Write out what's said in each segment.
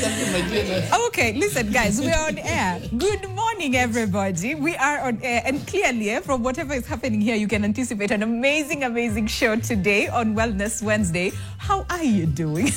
Okay, listen, guys, we are on air. Good morning, everybody. We are on air, and clearly, from whatever is happening here, you can anticipate an amazing, amazing show today on Wellness Wednesday. How are you doing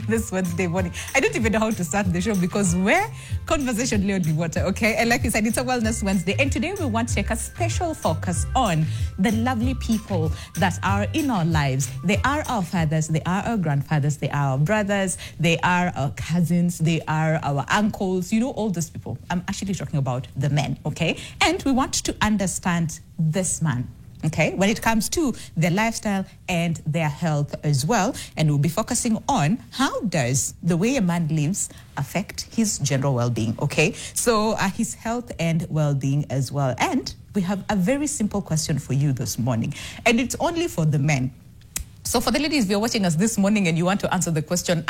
this Wednesday morning? I don't even know how to start the show because we're conversation Leo Water, okay? And like we said, it's a Wellness Wednesday, and today we want to take a special focus on the lovely people that are in our lives. They are our fathers, they are our grandfathers, they are our brothers, they are our cousins, they are our uncles, you know, all those people. I'm actually talking about the men, okay? And we want to understand this man, okay, when it comes to their lifestyle and their health as well. And we'll be focusing on how does the way a man lives affect his general well-being, okay? So his health and well-being as well. And we have a very simple question for you this morning, and it's only for the men. So for the ladies, if you're watching us this morning and you want to answer the question,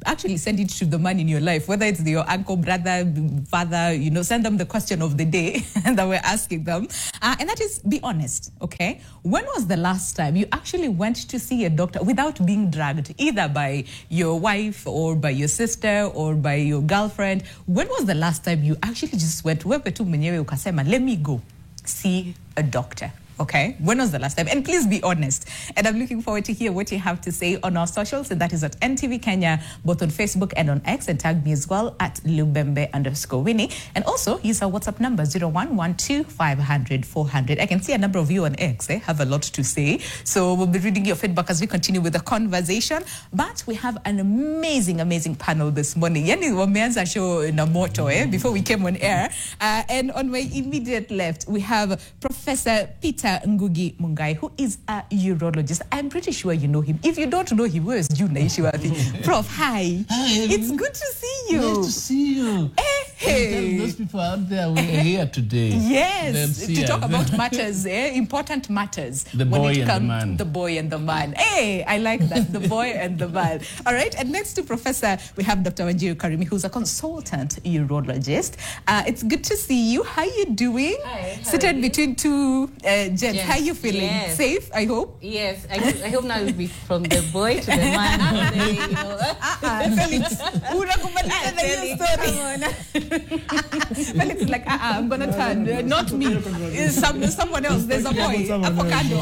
actually send it to the man in your life, whether it's your uncle, brother, father, you know, send them the question of the day that we're asking them. And that is, be honest, okay? When was the last time you actually went to see a doctor without being dragged, either by your wife or by your sister or by your girlfriend? When was the last time you actually just went, wewe tu mwenyewe ukasema, let me go see a doctor? Okay, when was the last time? And please be honest. And I'm looking forward to hear what you have to say on our socials, and that is at NTV Kenya, both on Facebook and on X, and tag me as well at Lubembe_Winnie. And also use our WhatsApp number 0112-500-400. I can see a number of you on X have a lot to say. So we'll be reading your feedback as we continue with the conversation. But we have an amazing, amazing panel this morning. Yani wameanza show na moto before we came on air. And on my immediate left, we have Professor Peter Ngugi Mungai, who is a urologist. I'm pretty sure you know him. If you don't know him, where is June Naishiwathi? Prof, hi. It's good to see you. Nice to see you. Hey. Those people out there, we are here today. Yes, to talk about matters, important matters. The boy and the man. The boy and the man. Hey, I like that. The boy and the man. All right, and next to Professor, we have Dr. Wanjiru Karimi, who's a consultant urologist. It's good to see you. How are you doing? Hi. Seated between two gents. Yes. How are you feeling? Yes. Safe, I hope? Yes, I hope now it'll be from the boy to the man. Felix, Felix is like, I'm going to turn. Not me. It's someone else. There's a boy. Avocado.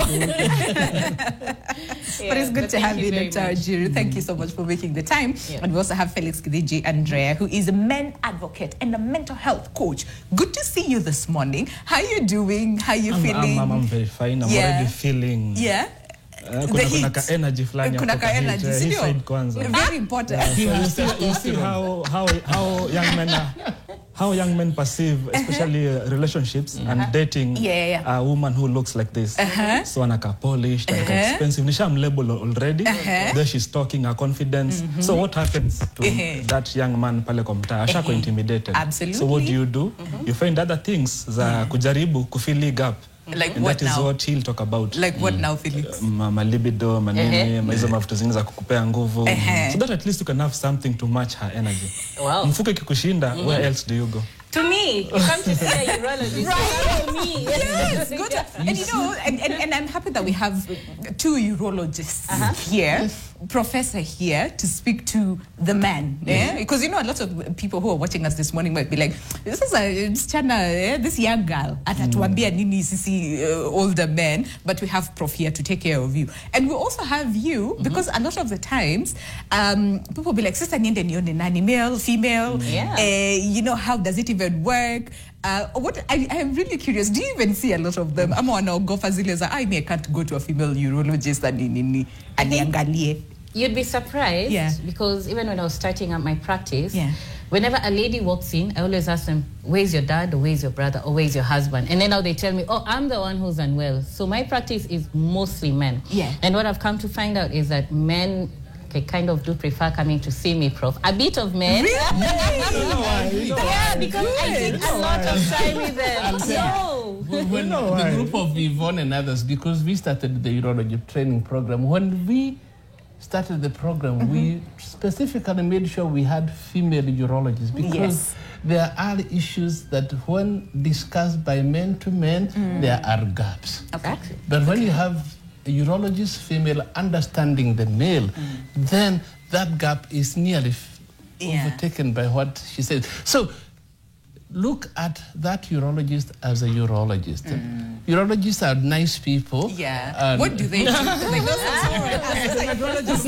But it's good to have you, Dr. Wanjiru. Thank you so much for making the time. Yeah. And we also have Felix Kidiji Andrea, who is a men advocate and a mental health coach. Good to see you this morning. How are you doing? How are you feeling? I'm very fine. I'm already feeling. Yeah. Kuna ka energy flani kuna ka energy, very important. You see how young men perceive, especially relationships and dating a woman who looks like this. So anaka polished, anaka expensive. Nisham label already. There she's talking her confidence. So what happens to that young man pale kwa mtaa? Ashako intimidated. Absolutely. So what do? You find other things za kujaribu kufili gap. Like and what that now? Is what he'll talk about. Like what now, Felix? Ma libido, manini, hizo mafuta zingine za kukupea nguvu. So that at least you can have something to match her energy. Wow. Mfuke kikushinda, where else do you go? To me, you come to see a urologist. Right. To me. Yes, good. And you know, and I'm happy that we have two urologists here, professor here, to speak to the man. Because you know, a lot of people who are watching us this morning might be like, this is this young girl at Atwambia Nini Sisi older men, but we have Prof here to take care of you. And we also have you, because a lot of the times, people be like, sister niende nione nani, male, female, you know, how does it even work? What I am really curious. Do you even see a lot of them? I can't go to a female urologist and You'd be surprised because even when I was starting up my practice, whenever a lady walks in, I always ask them, where's your dad, or where's your brother, or where's your husband? And then now they tell me, oh, I'm the one who's unwell. So my practice is mostly men. And what I've come to find out is that men kind of do prefer coming to see me, Prof. A bit of men. Really? Yeah, because I take a lot of time with them. When the group of Yvonne and others, because we started the urology training program, when we started the program, we specifically made sure we had female urologists because there are issues that when discussed by men to men, there are gaps. But when you have a urologist female understanding the male, then that gap is nearly overtaken by what she says. So look at that urologist as a urologist. Urologists are nice people. Yeah. What do they do? Like those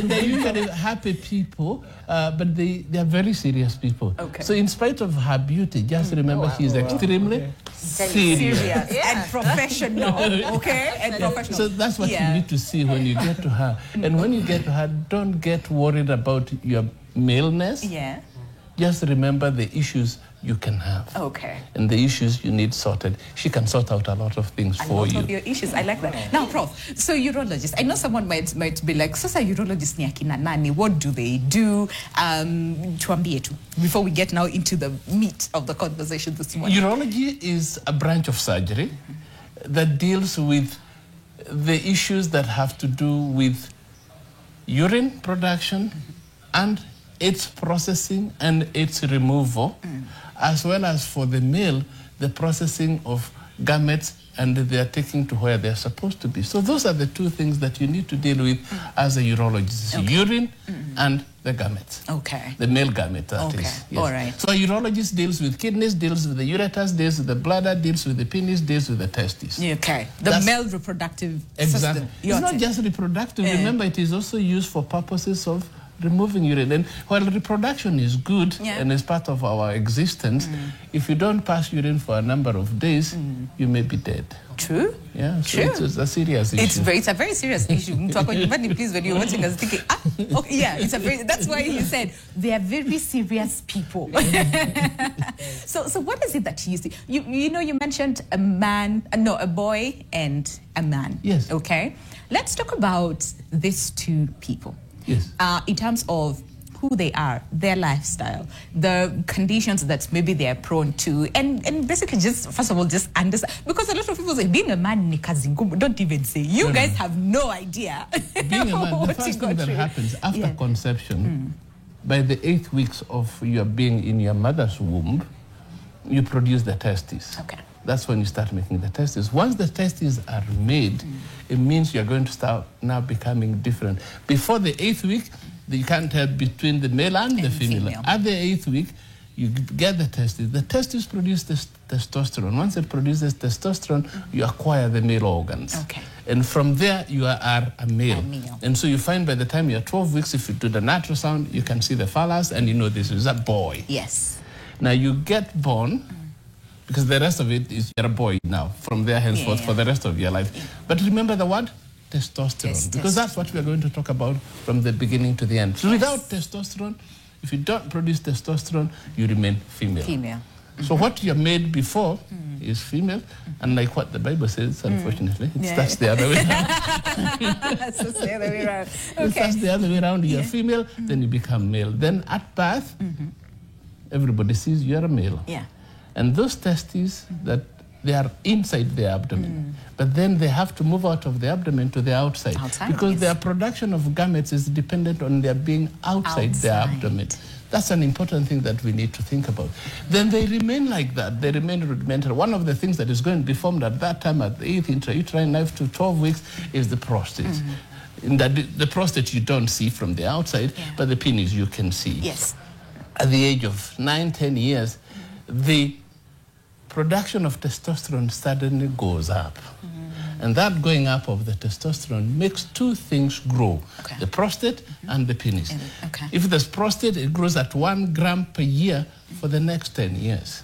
they're usually happy people, but they are very serious people. Okay. So in spite of her beauty, just remember she's extremely serious. And professional. Okay? And professional. So that's what you need to see when you get to her. And when you get to her, don't get worried about your maleness. Yeah. Just remember the issues you can have. Okay. And the issues you need sorted. She can sort out a lot of things for you. A lot of your issues. I like that. Now, Prof, so urologist. I know someone might be like, Sasa urologist ni akina nani? What do they do? Tuambie tu, before we get now into the meat of the conversation this morning. Urology is a branch of surgery that deals with the issues that have to do with urine production and its processing and its removal, as well as for the male, the processing of gametes and they are taken to where they're supposed to be. So those are the two things that you need to deal with as a urologist, urine and the gametes. Okay. The male gamete, that is. Yes. All right. So a urologist deals with kidneys, deals with the ureters, deals with the bladder, deals with the penis, deals with the testes. Okay. That's male reproductive system. It's not just reproductive. Remember, it is also used for purposes of removing urine. And while reproduction is good and is part of our existence, if you don't pass urine for a number of days, you may be dead. True. Yeah, so it's a serious issue. It's a very serious issue. Please, when you're watching us thinking, okay, yeah, that's why he said they are very serious people. So what is it that you see? You know, you mentioned a boy and a man. Yes. Okay. Let's talk about these two people. Yes. In terms of who they are, their lifestyle, the conditions that maybe they are prone to, and basically just, first of all, just understand. Because a lot of people say, being a man ni kazi ngumu. Don't even say. You guys have no idea. Being a man, the first thing that happens after conception, by the 8th weeks of your being in your mother's womb, you produce the testes. Okay. That's when you start making the testes. Once the testes are made, it means you're going to start now becoming different. Before the 8th week, you can't tell between the male and the female. At the 8th week, you get the testes. The testes produce testosterone. Once it produces testosterone, you acquire the male organs. Okay. And from there, you are a male. And so you find by the time you're 12 weeks, if you do the ultrasound, you can see the phallus and you know this is a boy. Yes. Now you get born, because the rest of it is you're a boy now, from there henceforth for the rest of your life. But remember the word? Testosterone. Because that's what we're going to talk about from the beginning to the end. So without testosterone, if you don't produce testosterone, you remain female. So what you're made before is female, and like what the Bible says, unfortunately, it starts the other way around. It starts the other way around. It starts the other way around. You're female, then you become male. Then at birth, everybody sees you're a male. Yeah. And those testes, that they are inside the abdomen, but then they have to move out of the abdomen to the outside because their production of gametes is dependent on their being outside the abdomen. That's an important thing that we need to think about. Then they remain like that. They remain rudimentary. One of the things that is going to be formed at that time, at the 8th intrauterine life to 12 weeks, is the prostate. In that the prostate you don't see from the outside, but the penis you can see. Yes. At the age of 9, 10 years, the production of testosterone suddenly goes up. And that going up of the testosterone makes two things grow, the prostate and the penis. If there's prostate, it grows at 1 gram per year for the next 10 years.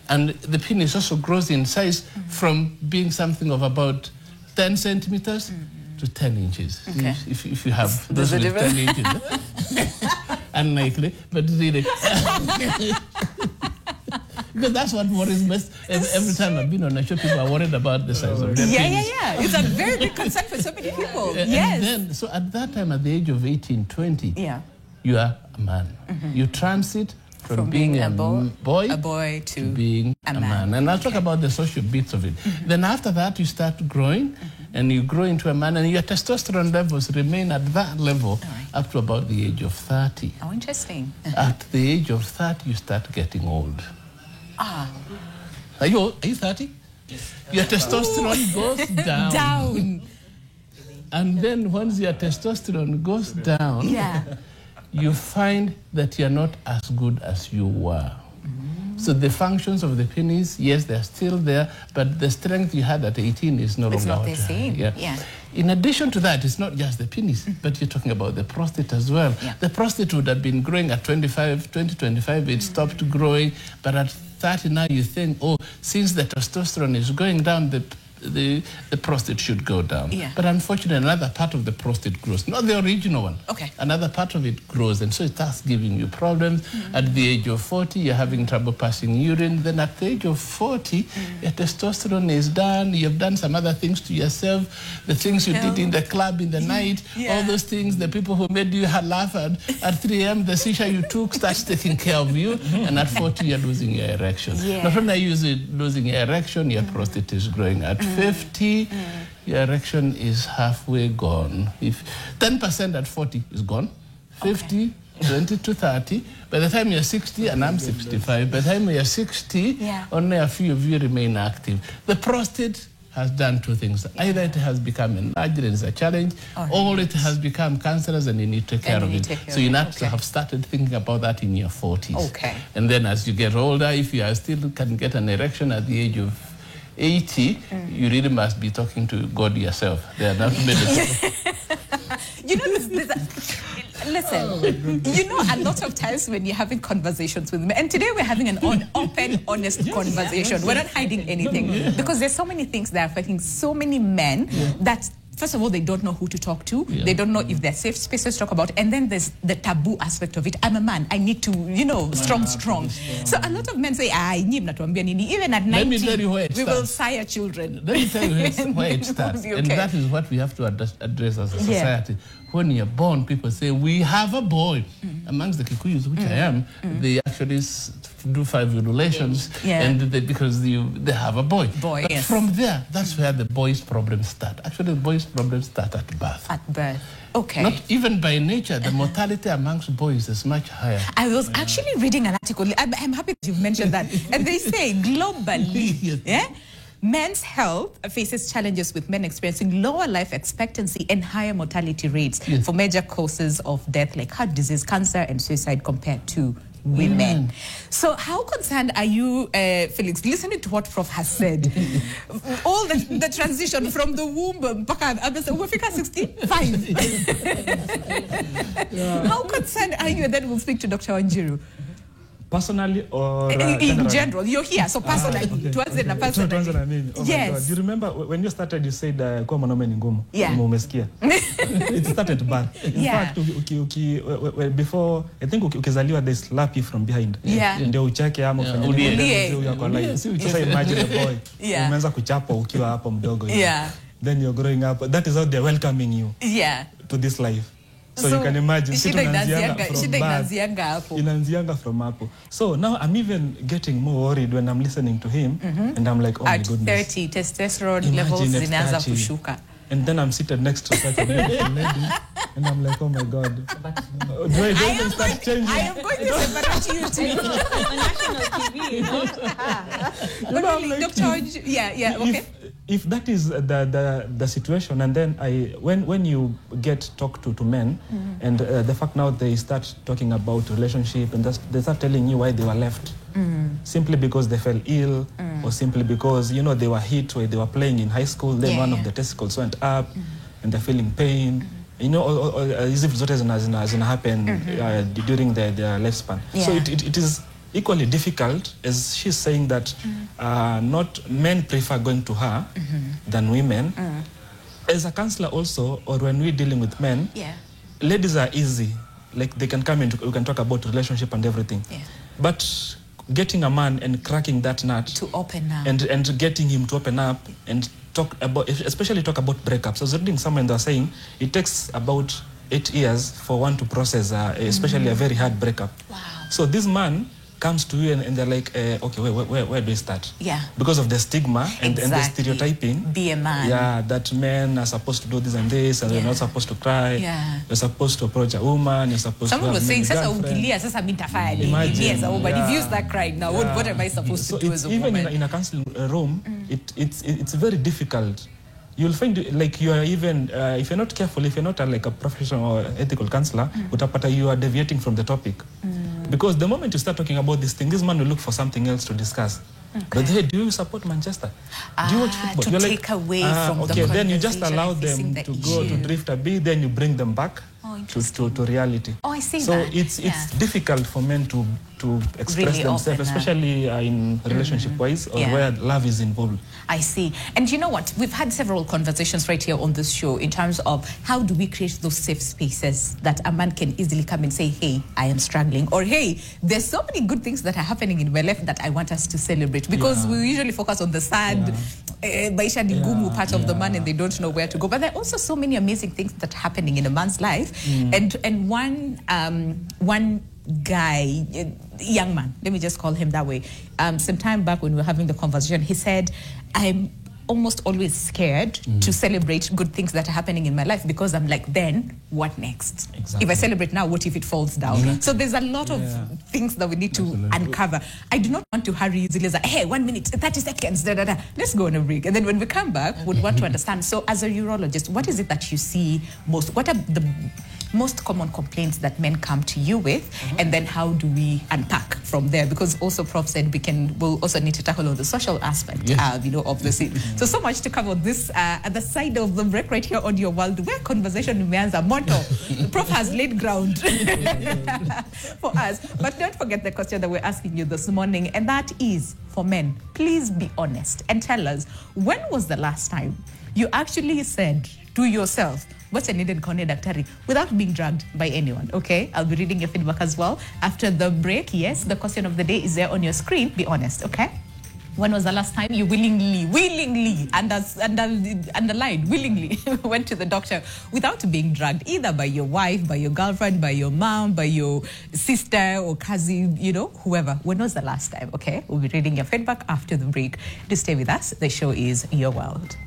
And the penis also grows in size from being something of about 10 centimeters to 10 inches. If you have those with 10 inches. Unlikely, but really. Because that's what worries me. Every time I've been on a show, people are worried about the size of their penis. It's a very big concern for so many people. And then, so at that time, at the age of 18, 20, you are a man. You transit from being a boy to being a man. And I'll talk about the social bits of it. Then after that, you start growing, and you grow into a man, and your testosterone levels remain at that level up to about the age of 30. Oh, interesting. At the age of 30, you start getting old. Are you 30? Yes. Your testosterone goes down. And then once your testosterone goes down, you find that you're not as good as you were. So the functions of the penis, yes, they're still there, but the strength you had at 18 is no longer the same. Yeah. In addition to that, it's not just the penis, but you're talking about the prostate as well. Yeah. The prostate would have been growing at 25, it stopped growing, but at 30 now you think, oh, since the testosterone is going down, the prostate should go down. Yeah. But unfortunately, another part of the prostate grows, not the original one. Okay. Another part of it grows, and so it starts giving you problems. At the age of 40, you're having trouble passing urine. Then at the age of 40, your testosterone is done. You've done some other things to yourself, the things you did in the club in the night, all those things, the people who made you laugh at 3 a.m., the shisha you took starts taking care of you, and at 40, you're losing your erection. Not only are you losing your erection, your prostate is growing. At 50, your erection is halfway gone. If 10% at 40 is gone, 50, 20 to 30. By the time you're 60, and I'm 65, by the time you're 60, only a few of you remain active. The prostate has done two things. Either it has become enlarged and is a challenge, or it has become cancerous and you need to take care of it. So you have to have started thinking about that in your 40s. Okay. And then as you get older, if you are still can get an erection at the age of 80, you really must be talking to God yourself. They are not medicine. You know, listen, you know, a lot of times when you're having conversations with me, and today we're having an open, honest conversation. We're not hiding anything because there's so many things that are affecting so many men that, first of all, they don't know who to talk to. They don't know if they're safe spaces to talk about. And then there's the taboo aspect of it. I'm a man. I need to, you know, strong. So a lot of men say, even at 90, we will sire children. Let me tell you where it starts. And that is what we have to address as a society. When you're born, people say, we have a boy. Amongst the Kikuyus, which I am, they actually do 5 relations, and because they have a boy. But from there, that's where the boys' problems start. Actually, the boys' problems start at birth. At birth. Okay. Not even by nature, the mortality amongst boys is much higher. I was actually reading an article. I'm happy that you've mentioned that. And they say globally, men's health faces challenges with men experiencing lower life expectancy and higher mortality rates for major causes of death like heart disease, cancer, and suicide compared to women. So how concerned are you, Felix, listening to what Prof has said? All the transition from the womb, 65. How concerned are you? And then we'll speak to Dr. Wanjiru. Personally or in general? You're here, so personally. Okay. Yes. Do you remember when you started, you said kuwa mwanaume ni ngumu? Umesikia. It started bad. In fact, before, I think ukizaliwa they slap you from behind. Ndio ucheke ama ufanye. So imagine a boy. Umeanza kuchapwa ukiwa hapo mdogo. Then you're growing up. That is how they're welcoming you to this life. So you can imagine inaanzianga from hapo. So now I'm even getting more worried when I'm listening to him, and I'm like, oh my goodness. At 30, testosterone levels zinaanza kushuka. And then I'm seated next to such a beautiful lady, and I'm like, oh my God. Do I start changing? I am going to separate you two. On national TV. Dr. Okay. If that is the situation, and then when you get talked to men, and the fact now they start talking about relationship, and they start telling you why they were left, simply because they fell ill, or simply because they were hit while they were playing in high school, then one of the testicles went up, and they're feeling pain. As if zote zina happen during their lifespan. So it is equally difficult, as she's saying that not men prefer going to her than women. As a counselor also, or when we're dealing with men, ladies are easy. Like they can come and we can talk about relationship and everything. But getting a man and cracking that nut to open up and getting him to open up and talk about, especially talk about breakups. I was reading somewhere they're saying it takes about 8 years for one to process, especially a very hard breakup. Wow. So this man comes to you and they're like, okay, where do we start? Yeah. Because of the stigma and the stereotyping. Be a man. Yeah, that men are supposed to do this and this, and they're not supposed to cry. Yeah. You're supposed to approach a woman. You're supposed Someone to was saying, if you start crying now, what am I supposed to do as a woman? Even in a counseling room, it's very difficult you'll find like you are even, if you're not careful, if you're not like a professional or ethical counselor, you are deviating from the topic. Because the moment you start talking about this thing, this man will look for something else to discuss. Okay. But hey, do you support Manchester? Do you watch football? To You're take away from the conversation. Then you just allow them to go to drift a bit, then you bring them back to reality. Oh, I see so that. It's difficult for men to express really themselves, especially in relationship-wise or where love is involved. I see. And you know what? We've had several conversations right here on this show in terms of how do we create those safe spaces that a man can easily come and say, hey, I am struggling, or hey, there's so many good things that are happening in my life that I want us to celebrate. Because we usually focus on the sad, Baisha Digumu part of the man, and they don't know where to go. But there are also so many amazing things that are happening in a man's life. And one guy, young man, let me just call him that way. Some time back when we were having the conversation, he said, I'm almost always scared to celebrate good things that are happening in my life because I'm like, then what next? Exactly. If I celebrate now, what if it falls down? So there's a lot of things that we need to uncover. I do not want to hurry easily. Like, hey, 1 minute, 30 seconds, let's go on a break. And then when we come back, we'd want to understand. So as a urologist, what is it that you see most? What are the most common complaints that men come to you with, and then how do we unpack from there? Because also Prof said we'll also need to tackle on the social aspect, of the scene. So much to cover this at the side of the break right here on Your World, where conversation remains a motto. Prof has laid ground for us. But don't forget the question that we're asking you this morning, and that is for men. Please be honest and tell us, when was the last time you actually said to yourself, what's a needed Kone Daktari, without being dragged by anyone, okay? I'll be reading your feedback as well after the break. Yes, the question of the day is there on your screen. Be honest, okay? When was the last time you willingly, underlined, willingly went to the doctor without being dragged, either by your wife, by your girlfriend, by your mom, by your sister or cousin, whoever? When was the last time, okay? We'll be reading your feedback after the break. Do stay with us. The show is Your World.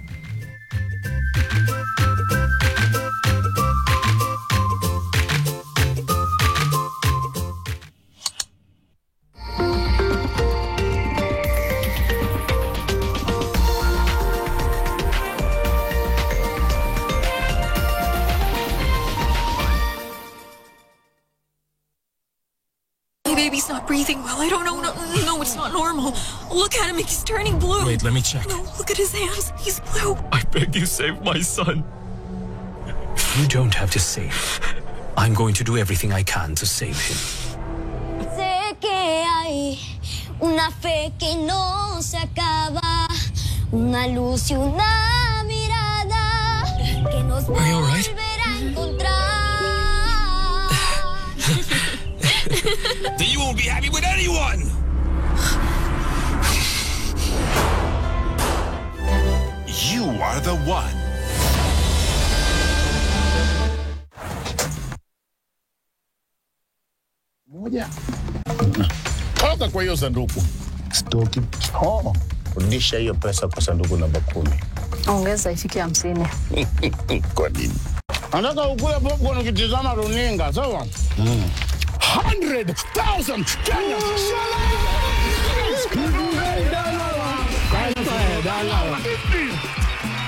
He's not breathing well. I don't know. No, it's not normal. Look at him. He's turning blue. Wait, let me check. No, look at his hands. He's blue. I beg you, save my son. You don't have to save. I'm going to do everything I can to save him. Sé que hay una fe que no se acaba, una luz y una mirada que nos volverá a encontrar. Then you won't be happy with anyone! You are the one. Moja. Toka kwa hiyo sanduku. Stoki. Rudisha hiyo pesa kwa sanduku namba 10. Ongeza ifike 50. Kwa nini? Anataka ukule popcorn ukitizama runinga, sawa? 100,000 Kenya shillings!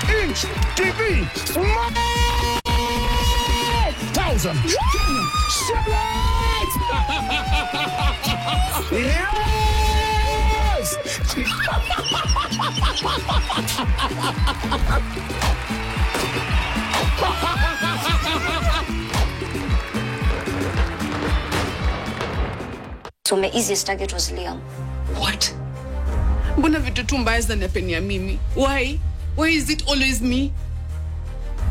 Inch TV Smart 1,000 Kenya shillings! Yes! So my easiest target was Liam. What? Mbona vitu tu mbaya zinanipenia mimi? Why? Why is it always me?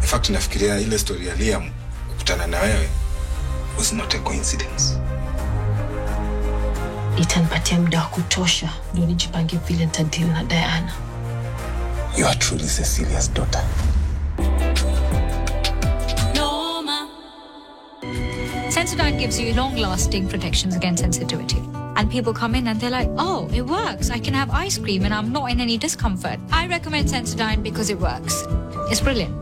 In fact, nafikiria ile story ya Liam kukutana na wewe was not a coincidence. Itanipatia muda wa kutosha ndio nijipange vile nitadili na Diana. You are truly Cecilia's daughter. Sensodyne gives you long-lasting protections against sensitivity. And people come in and they're like, oh, it works. I can have ice cream and I'm not in any discomfort. I recommend Sensodyne because it works. It's brilliant.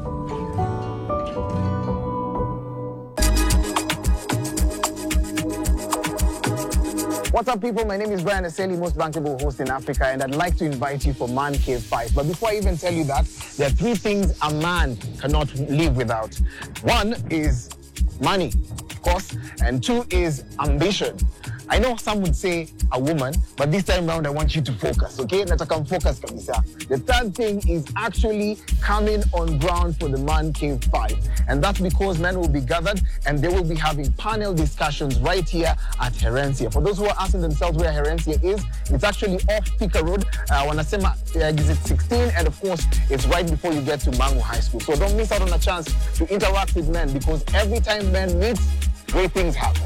What's up, people? My name is Brian Aseli, most bankable host in Africa, and I'd like to invite you for Man Cave 5. But before I even tell you that, there are 3 things a man cannot live without. 1 is money, of course, and 2 is ambition. I know some would say a woman, but this time around I want you to focus, okay? Nataka focus kabisa. The 3rd thing is actually coming on ground for the Man Cave 5. And that's because men will be gathered and they will be having panel discussions right here at Herencia. For those who are asking themselves where Herencia is, it's actually off Thika Road, Wanasema exit 16, and of course, it's right before you get to Mangu High School. So don't miss out on a chance to interact with men, because every time men meet, great things happen.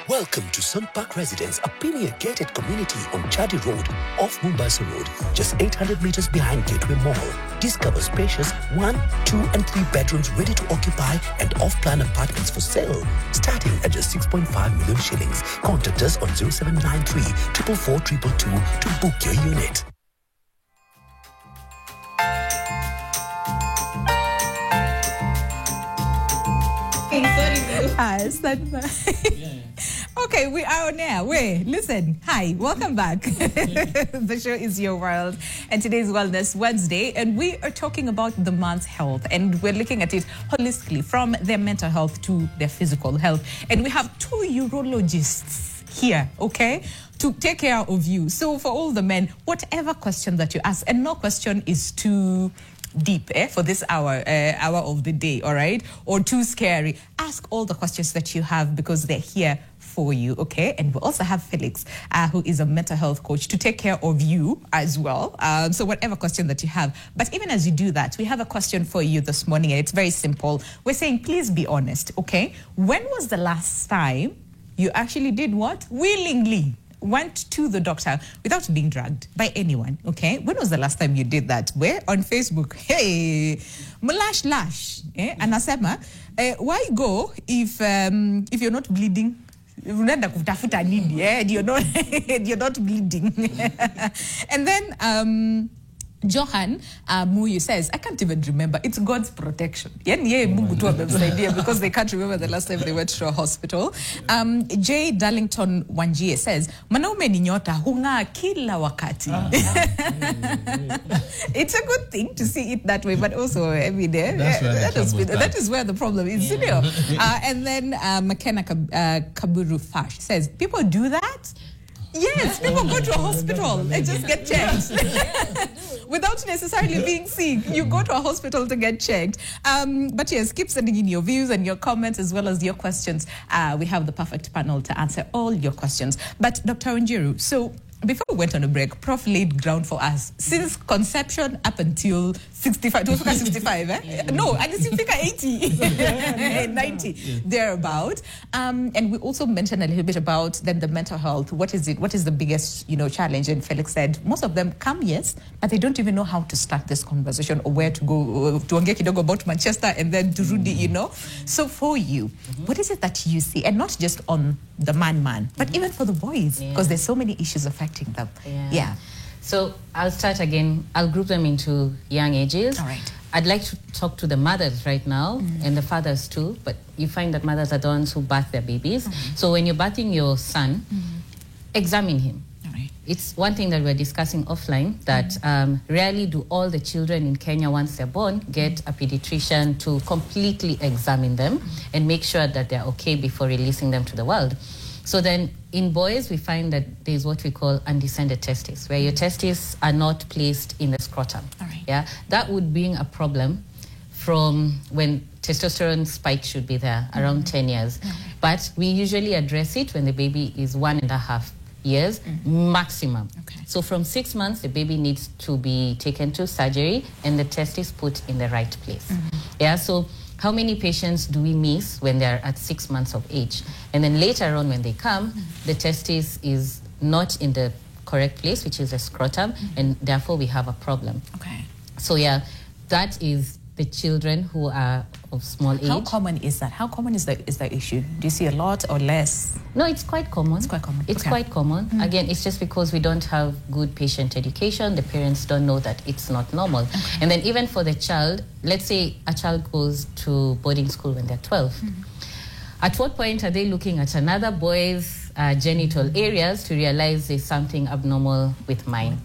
Welcome to Sun Park Residence, a period-gated community on Chadi Road, off Mombasa Road, just 800 meters behind Gateway Mall. Discover spacious 1, 2, and 3 bedrooms ready to occupy and off-plan apartments for sale, starting at just 6.5 million shillings. Contact us on 0793 444 222 to book your unit. Okay, we are on air. Wait, listen. Hi, welcome back. The show is Your World, and today is Wellness Wednesday, and we are talking about the man's health, and we're looking at it holistically, from their mental health to their physical health. And we have 2 urologists here, okay, to take care of you. So for all the men, whatever question that you ask, and no question is too deep for this hour of the day, all right, or too scary, ask all the questions that you have, because they're here for you, okay? And we also have Felix, who is a mental health coach, to take care of you as well. So whatever question that you have. But even as you do that, we have a question for you this morning, and it's very simple. We're saying, please be honest, okay? When was the last time you actually did what? Willingly went to the doctor without being dragged by anyone, okay? When was the last time you did that? Where? On Facebook. Hey, Mulash Lash, anasema, why go if you're not bleeding? You're not bleeding. And then Johan Muyu says, I can't even remember. It's God's protection. Because they can't remember the last time they went to a hospital. J. Darlington Wanjie says, Manaume ni nyota hunga kila wakati. It's a good thing to see it that way, but also every day. That is where the problem is. Yeah. And then McKenna Kaburu Fash says, people do that? Yes, people go to a hospital and just get checked. Without necessarily being sick, you go to a hospital to get checked. But yes, keep sending in your views and your comments as well as your questions. We have the perfect panel to answer all your questions. But Dr. Wanjiru, so before we went on a break, Prof laid ground for us since conception up until 65. It was 65, eh? Yeah. No, I just think 80, 90, thereabout. And we also mentioned a little bit about then the mental health. What is it? What is the biggest, challenge? And Felix said most of them come, yes, but they don't even know how to start this conversation or where to go to ongea kidogo about Manchester and then to Rudy, So for you, what is it that you see, and not just on the man, but even for the boys, because there's so many issues affecting them. Yeah. So I'll start again. I'll group them into young ages. All right. I'd like to talk to the mothers right now and the fathers too, but you find that mothers are the ones who birth their babies. So when you're birthing your son, examine him. All right. It's one thing that we're discussing offline, that rarely do all the children in Kenya, once they're born, get a pediatrician to completely examine them and make sure that they're okay before releasing them to the world. So then in boys, we find that there's what we call undescended testes, where your testes are not placed in the scrotum. All right. Yeah, that would bring a problem from when testosterone spike should be there, around 10 years. But we usually address it when the baby is 1.5 years maximum. Okay. So from 6 months, the baby needs to be taken to surgery and the testes put in the right place. Yeah, so how many patients do we miss when they're at 6 months of age? And then later on when they come, the testis is not in the correct place, which is the scrotum, and therefore we have a problem. Okay. So yeah, that is the children who are of small age. How common is that? How common is the issue? Do you see a lot or less? No, it's quite common. It's quite common. It's quite common. Again, it's just because we don't have good patient education. The parents don't know that it's not normal. And then even for the child, let's say a child goes to boarding school when they're 12. At what point are they looking at another boy's genital areas to realize there's something abnormal with mine?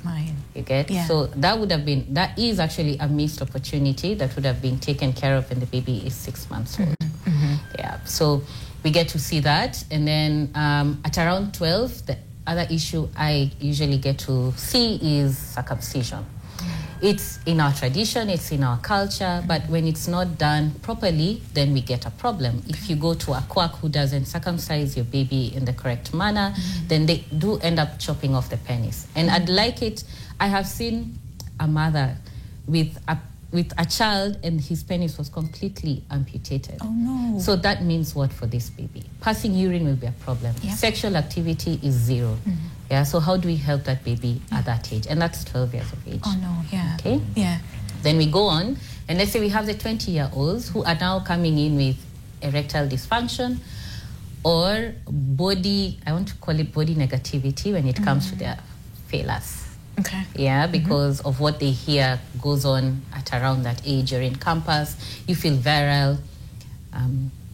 You get? Yeah. So that is actually a missed opportunity that would have been taken care of when the baby is 6 months old. Yeah. So we get to see that. And then at around 12, the other issue I usually get to see is circumcision. It's in our tradition, it's in our culture, but when it's not done properly, then we get a problem. If you go to a quack who doesn't circumcise your baby in the correct manner, then they do end up chopping off the penis. And I'd like it, I have seen a mother with a child and his penis was completely amputated. Oh no. So that means what for this baby? Passing urine will be a problem. Yeah. Sexual activity is zero. Yeah, so how do we help that baby at that age? And that's 12 years of age. Oh no, yeah. Okay? Yeah. Then we go on, and let's say we have the 20-year-olds who are now coming in with erectile dysfunction or body, I want to call it body negativity when it comes to their phallus. Okay. Yeah, because of what they hear goes on at around that age. You're in campus, you feel virile.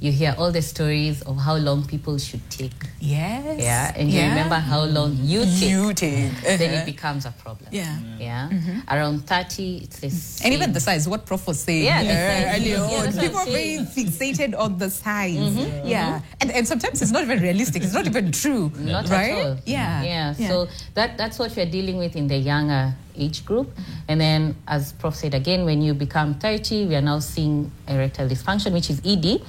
You hear all the stories of how long people should take. Yes. Yeah, and you remember how long you take. Then it becomes a problem. Yeah. Yeah. Around 30, it's this. And even the size, what Prof was saying earlier on. People are very fixated on the size. Yeah. And sometimes it's not even realistic. It's not even true. Not right? at all. Yeah. So that's what we're dealing with in the younger age group. And then, as Prof said again, when you become 30, we are now seeing erectile dysfunction, which is ED,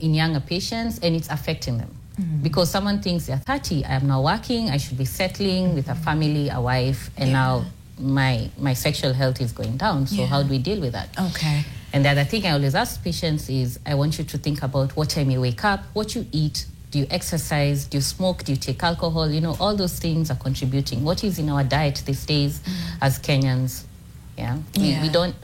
in younger patients, and it's affecting them. Because someone thinks they're 30, I am now working, I should be settling with a family, a wife, and now my sexual health is going down. So how do we deal with that? Okay. And the other thing I always ask patients is, I want you to think about what time you wake up, what you eat, do you exercise, do you smoke, do you take alcohol? You know, all those things are contributing. What is in our diet these days as Kenyans? Yeah.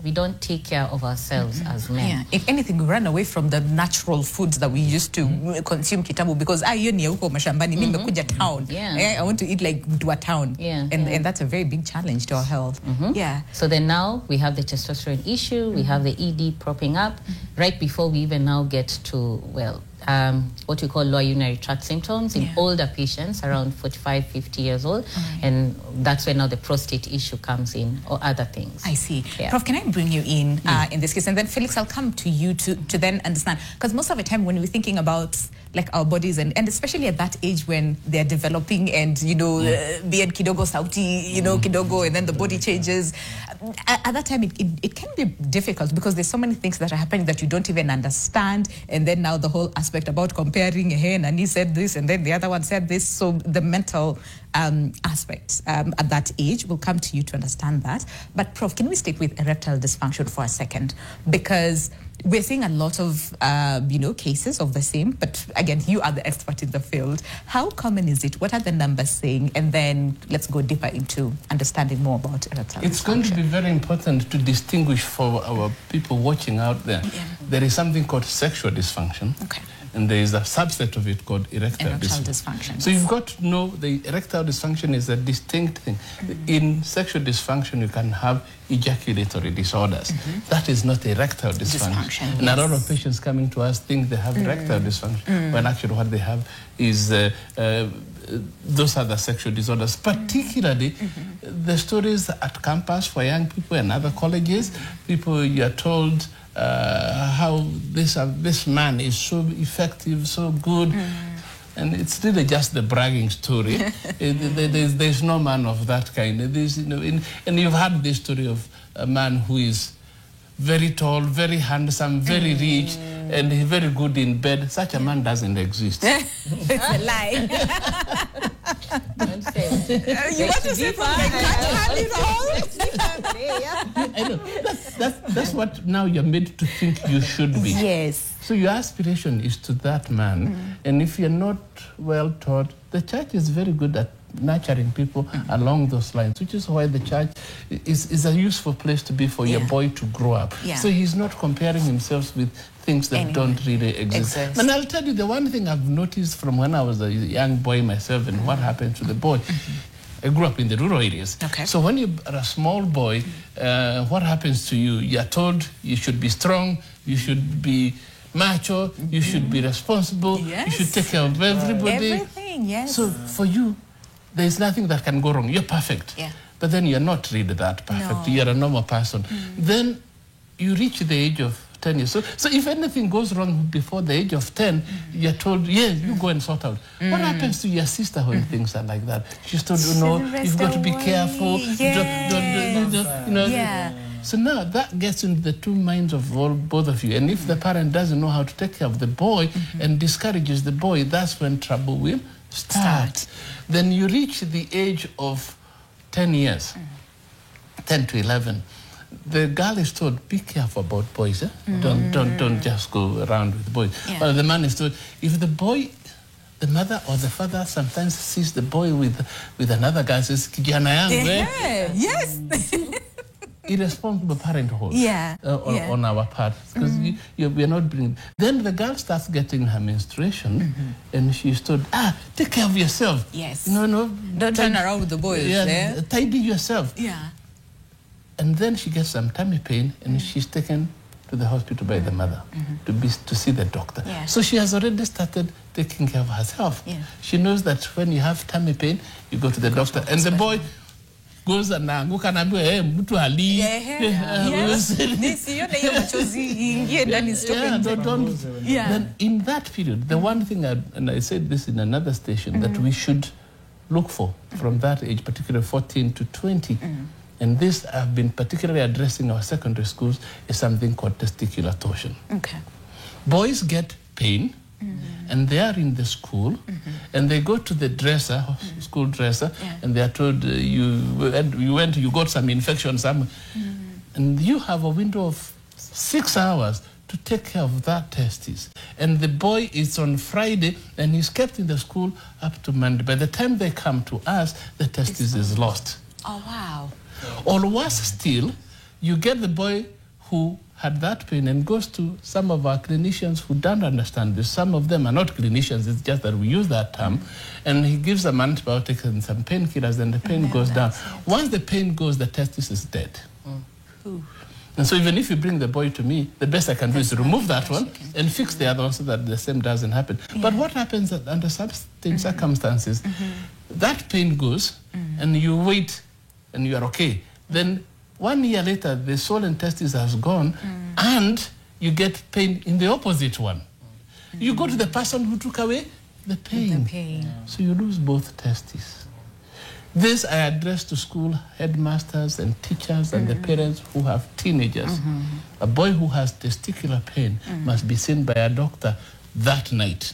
We don't take care of ourselves as men. Yeah. If anything, we run away from the natural foods that we used to consume kitambo because hiyo ni huko mashambani, mimi nimekuja town. I want to eat like to a town. And that's a very big challenge to our health. Yeah. So then now we have the testosterone issue, we have the ED propping up right before we even now get to, what we call lower urinary tract symptoms in older patients around 45, 50 years old. And that's where now the prostate issue comes in or other things. I see. Prof, can I bring you in this case? And then Felix, I'll come to you to then understand. Because most of the time when we're thinking about like our bodies and especially at that age when they're developing and, you know, beard kidogo sauti, you know, kidogo, and then the body changes. At that time, it can be difficult because there's so many things that are happening that you don't even understand. And then now the whole aspect about comparing, hey, and he said this, and then the other one said this. So the mental aspects at that age, we'll come to you to understand that. But Prof, can we stick with erectile dysfunction for a second? Because we're seeing a lot of, cases of the same, but again, you are the expert in the field. How common is it? What are the numbers saying? And then let's go deeper into understanding more about erectile dysfunction. It's going to be very important to distinguish for our people watching out there. There is something called sexual dysfunction. Okay. And there is a subset of it called erectile dysfunction. So you've got to know the erectile dysfunction is a distinct thing. In sexual dysfunction, you can have ejaculatory disorders. That is not erectile dysfunction. And a lot of patients coming to us think they have erectile dysfunction, when actually what they have is those are the sexual disorders, particularly the stories at campus for young people and other colleges. People, you are told how this man is so effective, so good. And it's really just the bragging story. There's no man of that kind. And you've heard this story of a man who is very tall, very handsome, very rich, and he's very good in bed. Such a man doesn't exist. It's a lie. You want to say I know. That's what now you're made to think you should be. Yes. So your aspiration is to that man. And if you're not well taught, the church is very good at nurturing people along those lines, which is why the church is a useful place to be for your boy to grow up. So he's not comparing himself with things that don't really exist. And I'll tell you the one thing I've noticed from when I was a young boy myself and what happened to the boy. I grew up in the rural areas. So when you're a small boy, what happens to you? You're told you should be strong, you should be macho, you should be responsible, you should take care of everybody. Everything, So for you, there's nothing that can go wrong. You're perfect. But then you're not really that perfect. You're a normal person. Then you reach the age of 10 years. So if anything goes wrong before the age of 10, you're told, you go and sort out. What happens to your sister when things are like that? She's told, you've got to be careful. So now that gets into the two minds of both of you. And if the parent doesn't know how to take care of the boy and discourages the boy, that's when trouble will start. Then you reach the age of 10 years, 10 to 11. The girl is told, be careful about boys. Don't just go around with boys. But the man is told, if the boy, the mother or the father sometimes sees the boy with another guy, says, kijana yangu, yes. Irresponsible parenthood on our part, because we are not bringing. Then the girl starts getting her menstruation, and she's told, take care of yourself. Yes. Don't turn around with the boys. Tidy yourself. And then she gets some tummy pain, and she's taken to the hospital by the mother to see the doctor. So she has already started taking care of herself. She knows that when you have tummy pain, you go to the doctor, and the boy goes and then in that period, the one thing, and I said this in another station, that we should look for from that age, particularly 14 to 20, and this I've been particularly addressing our secondary schools, is something called testicular torsion. Boys get pain, and they are in the school, and they go to the dresser, school dresser, and they are told, you got some infection somewhere, and you have a window of 6 hours to take care of that testis. And the boy is on Friday, and he's kept in the school up to Monday. By the time they come to us, the testis is lost. Oh, wow. Or worse still, you get the boy who had that pain and goes to some of our clinicians who don't understand this. Some of them are not clinicians, it's just that we use that term. And he gives them antibiotics and some painkillers, and the pain goes down. Once the pain goes, the testis is dead. And so even if you bring the boy to me, the best I can do is remove that one and fix the other one so that the same doesn't happen. But what happens under certain circumstances, that pain goes, and you wait, and you are okay. Then 1 year later, the swollen testis has gone, and you get pain in the opposite one. You go to the person who took away the pain. So you lose both testes. This I address to school headmasters and teachers and the parents who have teenagers. A boy who has testicular pain must be seen by a doctor that night.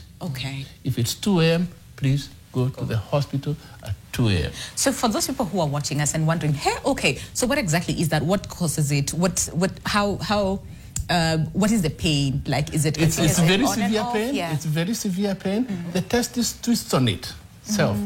If it's 2 a.m., please go to the hospital at 2 a.m. So for those people who are watching us and wondering, hey, so what exactly is that? What causes it? What is the pain? Like, is it? It's very severe pain. It's very severe pain. The testis twists on itself.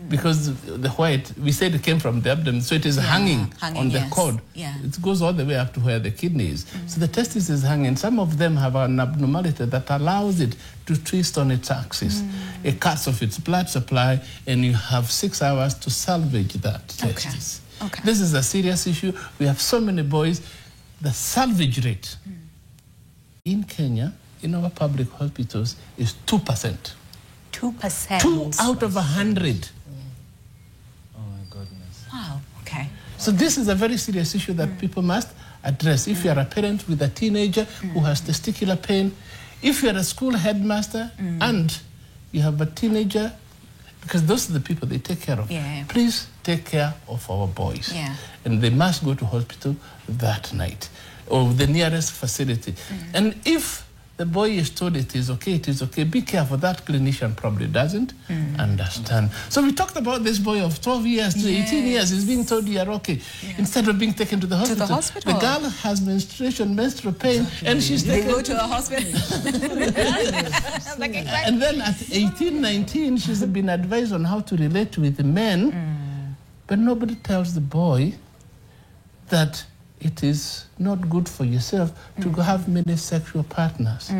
Because the white, we said it came from the abdomen, so it is hanging on the cord. It goes all the way up to where the kidney is. So the testis is hanging. Some of them have an abnormality that allows it to twist on its axis. It cuts off its blood supply, and you have 6 hours to salvage that testis. This is a serious issue. We have so many boys. The salvage rate in Kenya, in our public hospitals, is 2%. 2%? 2 out of 100. Wow, okay. So this is a very serious issue that people must address. If you are a parent with a teenager who has testicular pain, if you are a school headmaster and you have a teenager, because those are the people they take care of, please take care of our boys. And they must go to hospital that night or the nearest facility. And if the boy is told it is okay, be careful. That clinician probably doesn't understand. So we talked about this boy of 12 years to 18 years. He's being told you are okay. Instead of being taken to the hospital. The girl has menstrual pain, and she's taken... They go to a hospital. And then at 18, 19, she's been advised on how to relate with men, but nobody tells the boy that it is not good for yourself to have many sexual partners.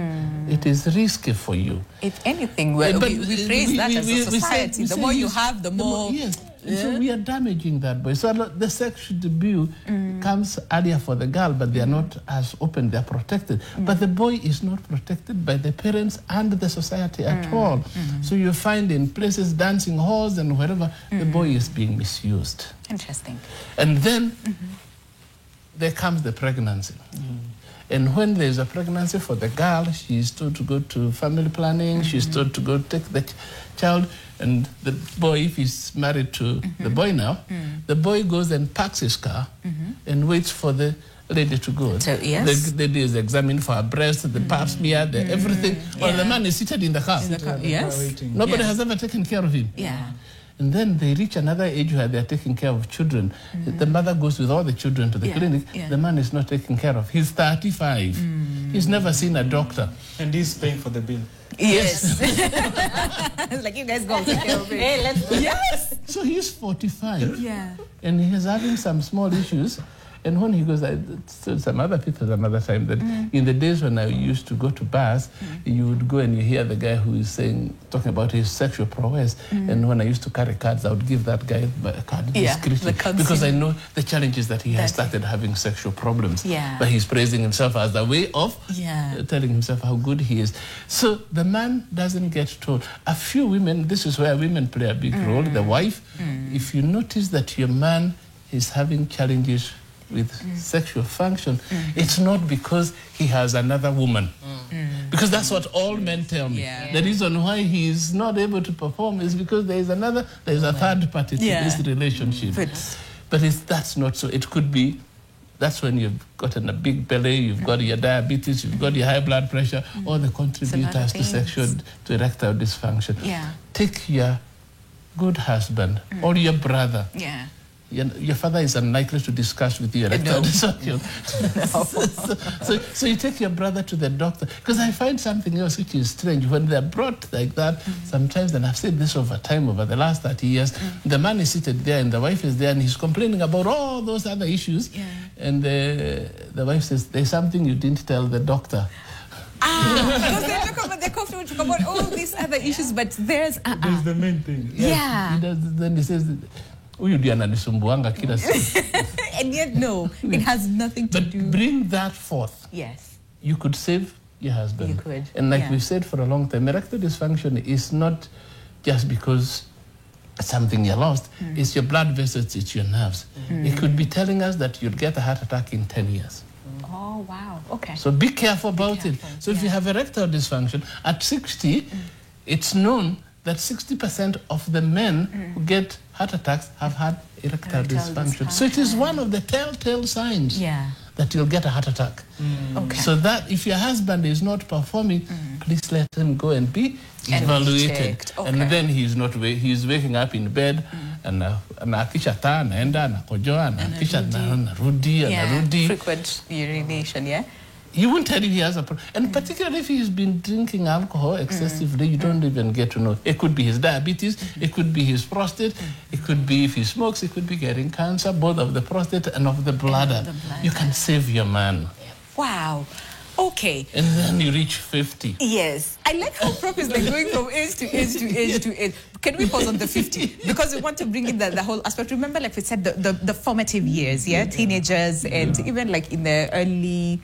It is risky for you. If anything, we praise that as a society. The more you have, the more... Yes. So we are damaging that boy. So the sexual debut comes earlier for the girl, but they are not as open, they are protected. But the boy is not protected by the parents and the society at all. So you find in places, dancing halls and wherever, the boy is being misused. Interesting. And then there comes the pregnancy. And when there's a pregnancy for the girl, she is told to go to family planning, she's told to go take the child, and the boy, if he's married to the boy now, the boy goes and parks his car and waits for the lady to go. So, yes. The lady is examined for her breast, the pap smear, the everything, or the man is seated in the car. Yes. Nobody has ever taken care of him. Yeah. And then they reach another age where they're taking care of children. The mother goes with all the children to the clinic. The man is not taken care of. He's 35. He's never seen a doctor. And he's paying for the bill. Yes. It's like, you guys go take care of it. Hey, let's go. Yes. So he's 45. Yeah. And he's having some small issues. And when he goes, I told some other people another time that in the days when I used to go to bars, you would go and you hear the guy who is talking about his sexual prowess. And when I used to carry cards, I would give that guy a card discreetly because I know the challenges that he has started having sexual problems. But he's praising himself as a way of telling himself how good he is. So the man doesn't get told. A few women, this is where women play a big role, the wife. If you notice that your man is having challenges with sexual function, it's not because he has another woman. Because that's what all men tell me. The reason why he is not able to perform is because there's a third party to this relationship. But that's not so. It could be, that's when you've gotten a big belly, you've got your diabetes, you've got your high blood pressure, all the contributors to erectile dysfunction. Take your good husband or your brother. Your father is unlikely to discuss with you erectile dysfunction. So you take your brother to the doctor. Because I find something else which is strange. When they're brought like that, sometimes, and I've said this over time, over the last 30 years, the man is seated there and the wife is there and he's complaining about all those other issues. And the wife says, there's something you didn't tell the doctor. Because they're confident to talk about all these other issues, but there's the main thing. Then he says, and yet, no, it has nothing to do. But bring that forth. Yes. You could save your husband. You could. And like we've said for a long time, erectile dysfunction is not just because something you lost. It's your blood vessels, it's your nerves. It could be telling us that you'll get a heart attack in 10 years. Oh, wow. Okay. So be careful about it. So if you have erectile dysfunction, at 60, it's known that 60% of the men who get heart attacks have had erectile dysfunction. So it is one of the telltale signs that you'll get a heart attack. So that if your husband is not performing, please let him go and be evaluated. And then he's waking up in bed and akisha anaenda anakojoa na kisha anarudi. Frequent urination, He won't tell you he has a problem. And particularly if he's been drinking alcohol excessively, you don't even get to know. It could be his diabetes, it could be his prostate, it could be if he smokes, it could be getting cancer, both of the prostate and of the bladder. You can save your man. Wow. Okay. And then you reach 50. Yes. I like how Prof is like going from age to age to age to age. Can we pause on the 50? Because we want to bring in the whole aspect. Remember, like we said, the formative years, teenagers, and even like in the early,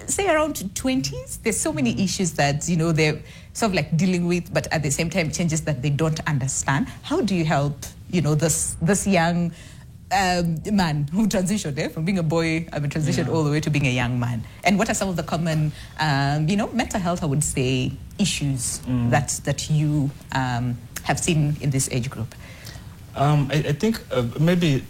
say around 20s, there's so many issues that, they're sort of like dealing with, but at the same time, changes that they don't understand. How do you help, this young man who transitioned from being a boy, transitioned all the way to being a young man? And what are some of the common, mental health, I would say, issues that you have seen in this age group? I think maybe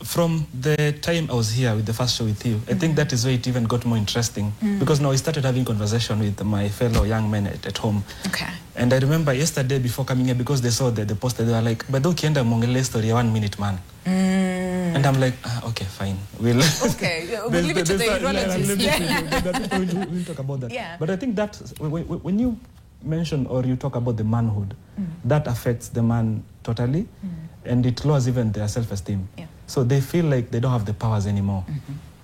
from the time I was here with the first show with you, I think that is where it even got more interesting. Because now I started having conversation with my fellow young men at home. Okay. And I remember yesterday before coming here, because they saw the poster, they were like, but ukienda mongele story 1 minute man. And I'm like, okay, fine. We'll we'll leave it to the urologist. We'll talk about that. Yeah. But I think that when you mention or you talk about the manhood, that affects the man totally, and it lowers even their self-esteem. Yeah. So they feel like they don't have the powers anymore.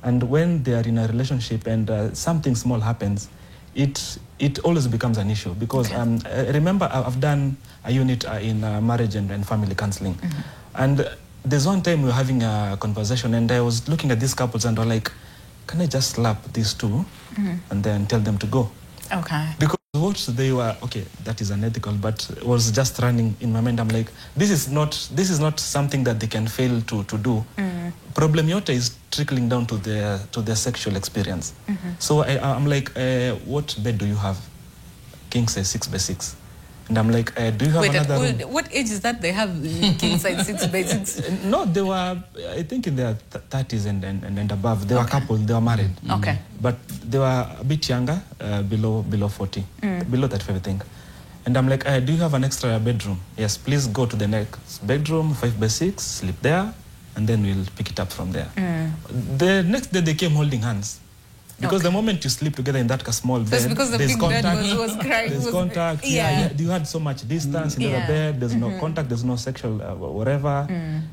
And when they are in a relationship and something small happens, it always becomes an issue. Because I remember I've done a unit in marriage and family counseling. And there's one time we were having a conversation and I was looking at these couples and I was like, can I just slap these two and then tell them to go? Okay. Because what they were, okay, that is unethical, but it was just running in my mind. I'm like, this is not something that they can fail to do. Problem yote is trickling down to their sexual experience. So I'm like, what bed do you have? King says 6x6. And I'm like, do you have another room? What age is that they have king size 6x6? No, they were, I think, in their 30s and above. They were a couple, they were married. Okay. But they were a bit younger, below 40, below 35, I think. And I'm like, do you have an extra bedroom? Yes, please go to the next bedroom, 5x6, sleep there, and then we'll pick it up from there. The next day they came holding hands. Because the moment you sleep together in that small bed, because the there's big contact. bed was crying. There's contact. You had so much distance in the bed. There's no contact. There's no sexual whatever.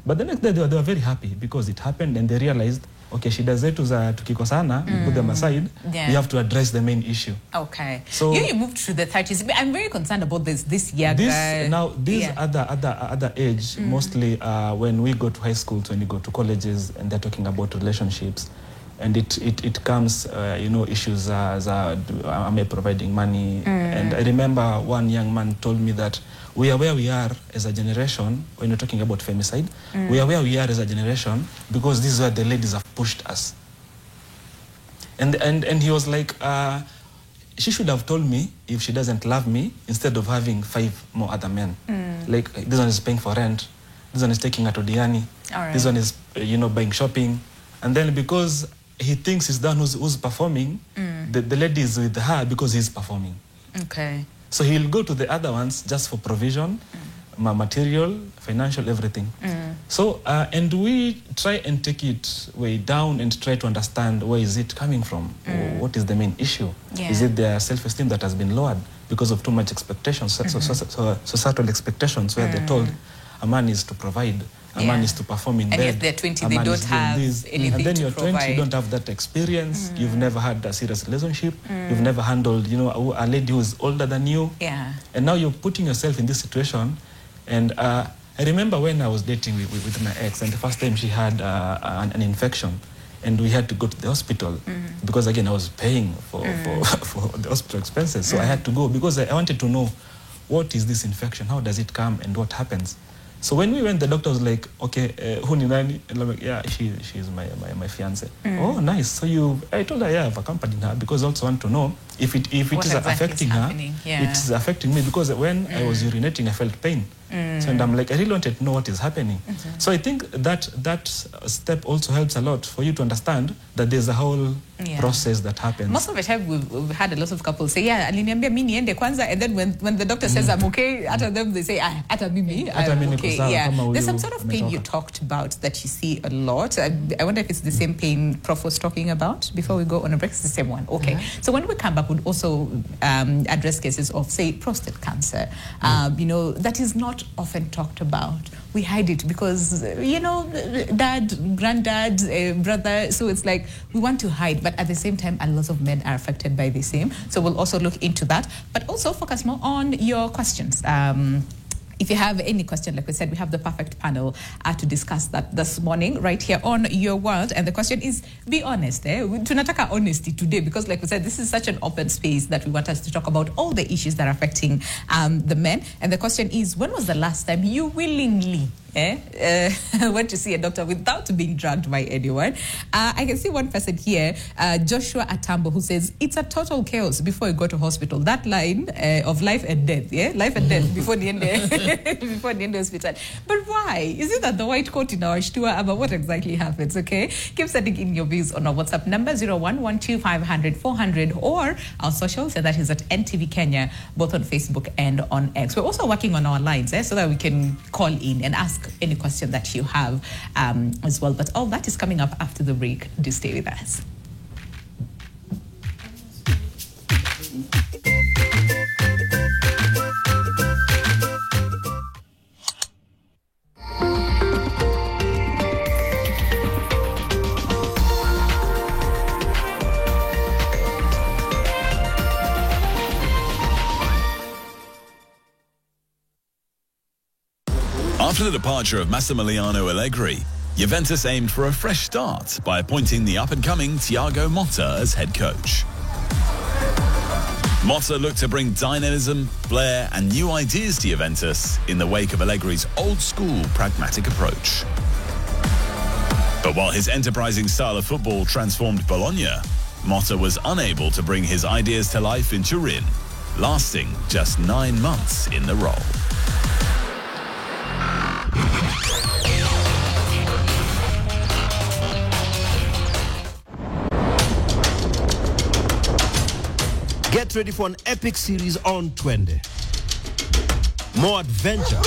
But the next day they were very happy because it happened and they realized, okay, shida zetu za tukikosana, put them aside. We have to address the main issue. Okay. So you moved to the 30s. I'm very concerned about this young guy. Now, this other age, mostly when we go to high schools, when you go to colleges, and they're talking about relationships. And it comes, issues as am I providing money? And I remember one young man told me that we are where we are as a generation, when you're talking about femicide, we are where we are as a generation because this is where the ladies have pushed us. And he was like, she should have told me if she doesn't love me instead of having 5 more other men. Like, this one is paying for rent, this one is taking her to Diani, this one is, buying shopping. And then because he thinks he's the one who's performing, the lady is with her because he's performing. Okay. So he'll go to the other ones just for provision, material, financial, everything. So, and we try and take it way down and try to understand where is it coming from? What is the main issue? Is it their self-esteem that has been lowered because of too much expectations, societal expectations where they're told a man is to provide, a man is to perform in bed. And if they're 20, they don't have anything and then to you're 20, provide. you don't have that experience. You've never had a serious relationship. You've never handled, a lady who's older than you. Yeah. And now you're putting yourself in this situation. And I remember when I was dating with my ex, and the first time she had an infection, and we had to go to the hospital because, again, I was paying for the hospital expenses. So I had to go because I wanted to know, what is this infection? How does it come and what happens? So when we went, the doctor was like, okay, who ni nani? And I'm like, yeah, she's my fiance. Oh, nice. So I told her, yeah, I've accompanied her because I also want to know if it is exactly affecting her. It's affecting me because when I was urinating, I felt pain. So, and I'm like, I really wanted to know what is happening. So I think that step also helps a lot for you to understand that there's a whole process that happens. Most of the time we've had a lot of couples say, yeah, aliniambia mimi niende kwanza, and then when the doctor says I'm okay, after them they say, ata mimi, I'm okay. Yeah. There's some sort of pain you talked about that you see a lot. I wonder if it's the same pain Prof was talking about before we go on a break. It's the same one. Okay. So when we come back, we'll also address cases of, say, prostate cancer. That is not often talked about. We hide it because, dad, granddad, brother, so it's like we want to hide, but at the same time, a lot of men are affected by the same. So we'll also look into that, but also focus more on your questions. If you have any question, like we said, we have the perfect panel to discuss that this morning right here on Your World. And the question is, be honest. Tunataka honesty today because, like we said, this is such an open space that we want us to talk about all the issues that are affecting the men. And the question is, when was the last time you willingly went to see a doctor without being drugged by anyone. I can see one person here, Joshua Atambo, who says, it's a total chaos before you go to hospital. That line of life and death, life and death before the end before the end of hospital. But why? Is it that the white coat in our shtua? But what exactly happens, okay? Keep sending in your views on our WhatsApp number, 0112500400, or our socials, and that is at NTV Kenya, both on Facebook and on X. We're also working on our lines so that we can call in and ask any question that you have as well. But all that is coming up after the break. Do stay with us. After the departure of Massimiliano Allegri, Juventus aimed for a fresh start by appointing the up-and-coming Thiago Motta as head coach. Motta looked to bring dynamism, flair and new ideas to Juventus in the wake of Allegri's old-school pragmatic approach. But while his enterprising style of football transformed Bologna, Motta was unable to bring his ideas to life in Turin, lasting just 9 months in the role. Get ready for an epic series on Twende. More adventure,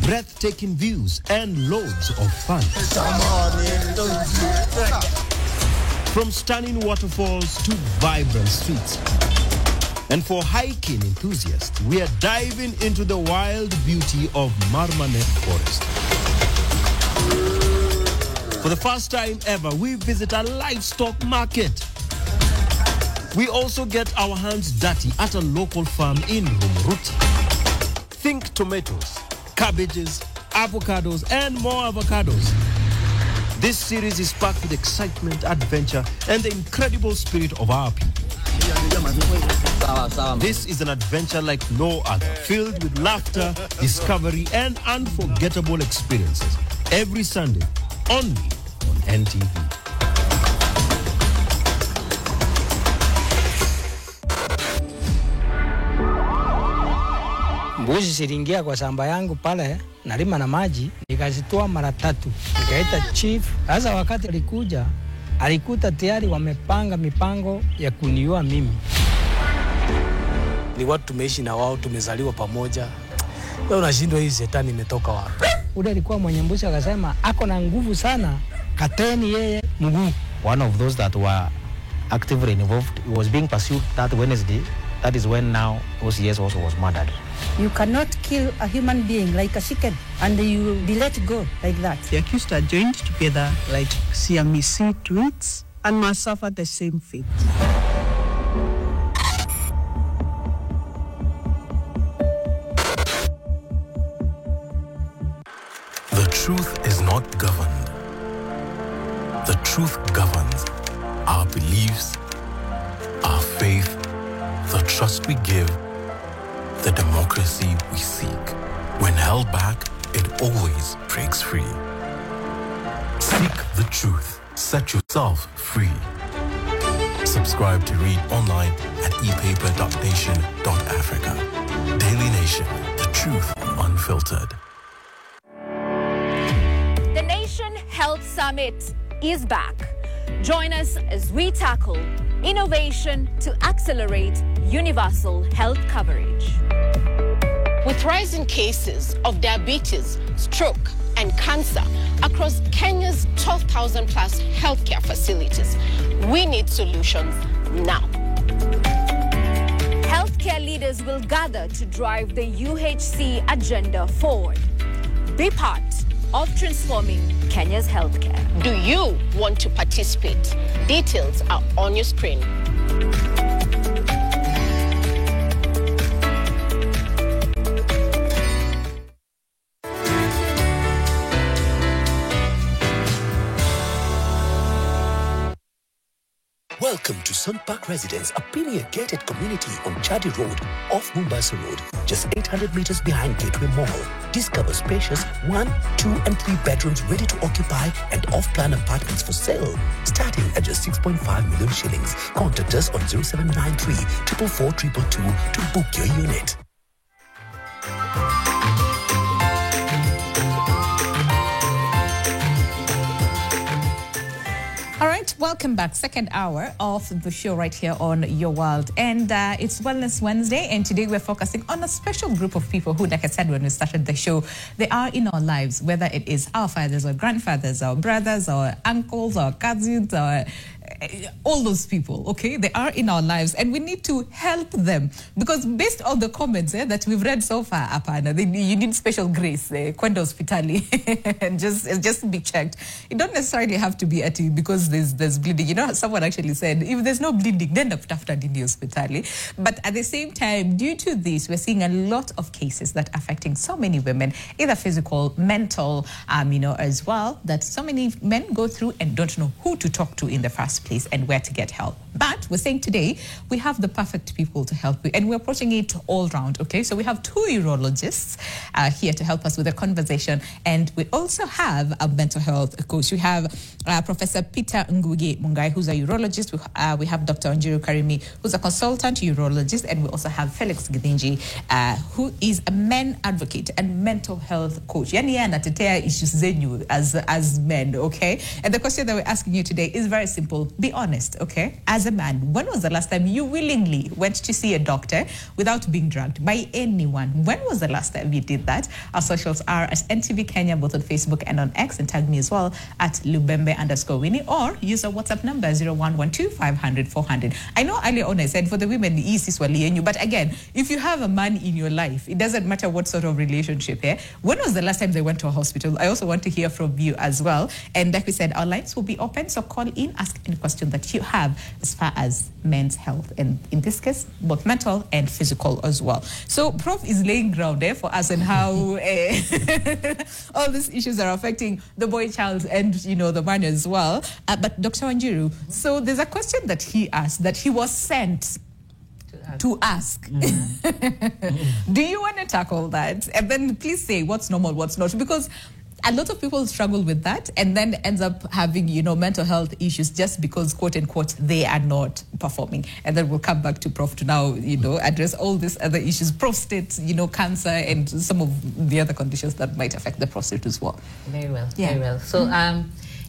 breathtaking views, and loads of fun. From stunning waterfalls to vibrant streets. And for hiking enthusiasts, we are diving into the wild beauty of Marmanet Forest. For the first time ever, we visit a livestock market. We also get our hands dirty at a local farm in Rumuruti. Think tomatoes, cabbages, avocados, and more avocados. This series is packed with excitement, adventure, and the incredible spirit of our people. This is an adventure like no other, filled with laughter, discovery, and unforgettable experiences. Every Sunday, only on NTV. Mbuzi ziliingia kwa shamba yangu pale, nalima na maji, nikazitoa mara 3. Nikaita chief. Sasa wakati alikuja, alikuta tayari wamepanga mipango ya kuniua mimi. Ni watu tumeishi na wao, tumezaliwa pamoja. Leo unashindwa hii shetani imetoka wapi? Ule alikuwa mwenye mbuzi akasema ako na nguvu sana, kateni yeye mguu. One of those that were actively involved was being pursued that Wednesday. That is when now OCS also was murdered. You cannot kill a human being like a chicken and you be let go like that. The accused are joined together like Siamese twins and must suffer the same fate. The truth is not governed. The truth governs our beliefs, our faith, the trust we give, the democracy we seek. When held back, it always breaks free. Seek the truth. Set yourself free. Subscribe to Read online at epaper.nation.africa. Daily Nation, the truth unfiltered. The Nation Health Summit is back. Join us as we tackle innovation to accelerate universal health coverage. With rising cases of diabetes, stroke, and cancer across Kenya's 12,000 plus healthcare facilities, we need solutions now. Healthcare leaders will gather to drive the UHC agenda forward. Be part of transforming Kenya's healthcare. Do you want to participate? Details are on your screen. Welcome to Sun Park Residence, a premier gated community on Chadi Road, off Mombasa Road, just 800 meters behind Gateway Mall. Discover spacious 1, 2 and 3 bedrooms ready to occupy and off-plan apartments for sale, starting at just 6.5 million shillings. Contact us on 0793 444 222 to book your unit. All right, welcome back. Second hour of the show right here on Your World. And it's Wellness Wednesday, and today we're focusing on a special group of people who, like I said when we started the show, they are in our lives, whether it is our fathers or grandfathers or brothers or uncles or cousins or all those people, okay? They are in our lives, and we need to help them because based on the comments that we've read so far, Apana, you need special grace, kwenda hospitali, and just be checked. You don't necessarily have to be at it because there's bleeding. You know, someone actually said, if there's no bleeding, then after the hospitali. But at the same time, due to this, we're seeing a lot of cases that are affecting so many women, either physical, mental, as well, that so many men go through and don't know who to talk to in the first place and where to get help. But we're saying today we have the perfect people to help you, and we're approaching it all round, okay? So we have 2 urologists here to help us with the conversation, and we also have a mental health coach. We have Professor Peter Ngugi Mungai, who's a urologist. We have Dr. Wanjiru Karimi, who's a consultant urologist, and we also have Felix Githinji, who is a men advocate and mental health coach. Yani anatetea issues zenyu as men, okay? And the question that we're asking you today is very simple. Be honest, okay? As a man, when was the last time you willingly went to see a doctor without being drugged by anyone? When was the last time you did that? Our socials are at NTV Kenya, both on Facebook and on X, and tag me as well at Lubembe_Winnie, or use our WhatsApp number 0112 500 400. I know earlier on I said for the women, the east is walienyu, but again, if you have a man in your life, it doesn't matter what sort of relationship here. When was the last time they went to a hospital? I also want to hear from you as well. And like we said, our lines will be open, so call in, ask any question that you have as far as men's health, and in this case both mental and physical as well. So Prof is laying ground for us and how all these issues are affecting the boy child and the man as well. But Dr. Wanjiru, so there's a question that he asked that he was sent to ask. Do you want to tackle that? And then please say what's normal, what's not, because a lot of people struggle with that and then ends up having, mental health issues just because, quote unquote, they are not performing. And then we'll come back to Prof to now, address all these other issues, prostate, cancer, and some of the other conditions that might affect the prostate as well. Very well, very well. So,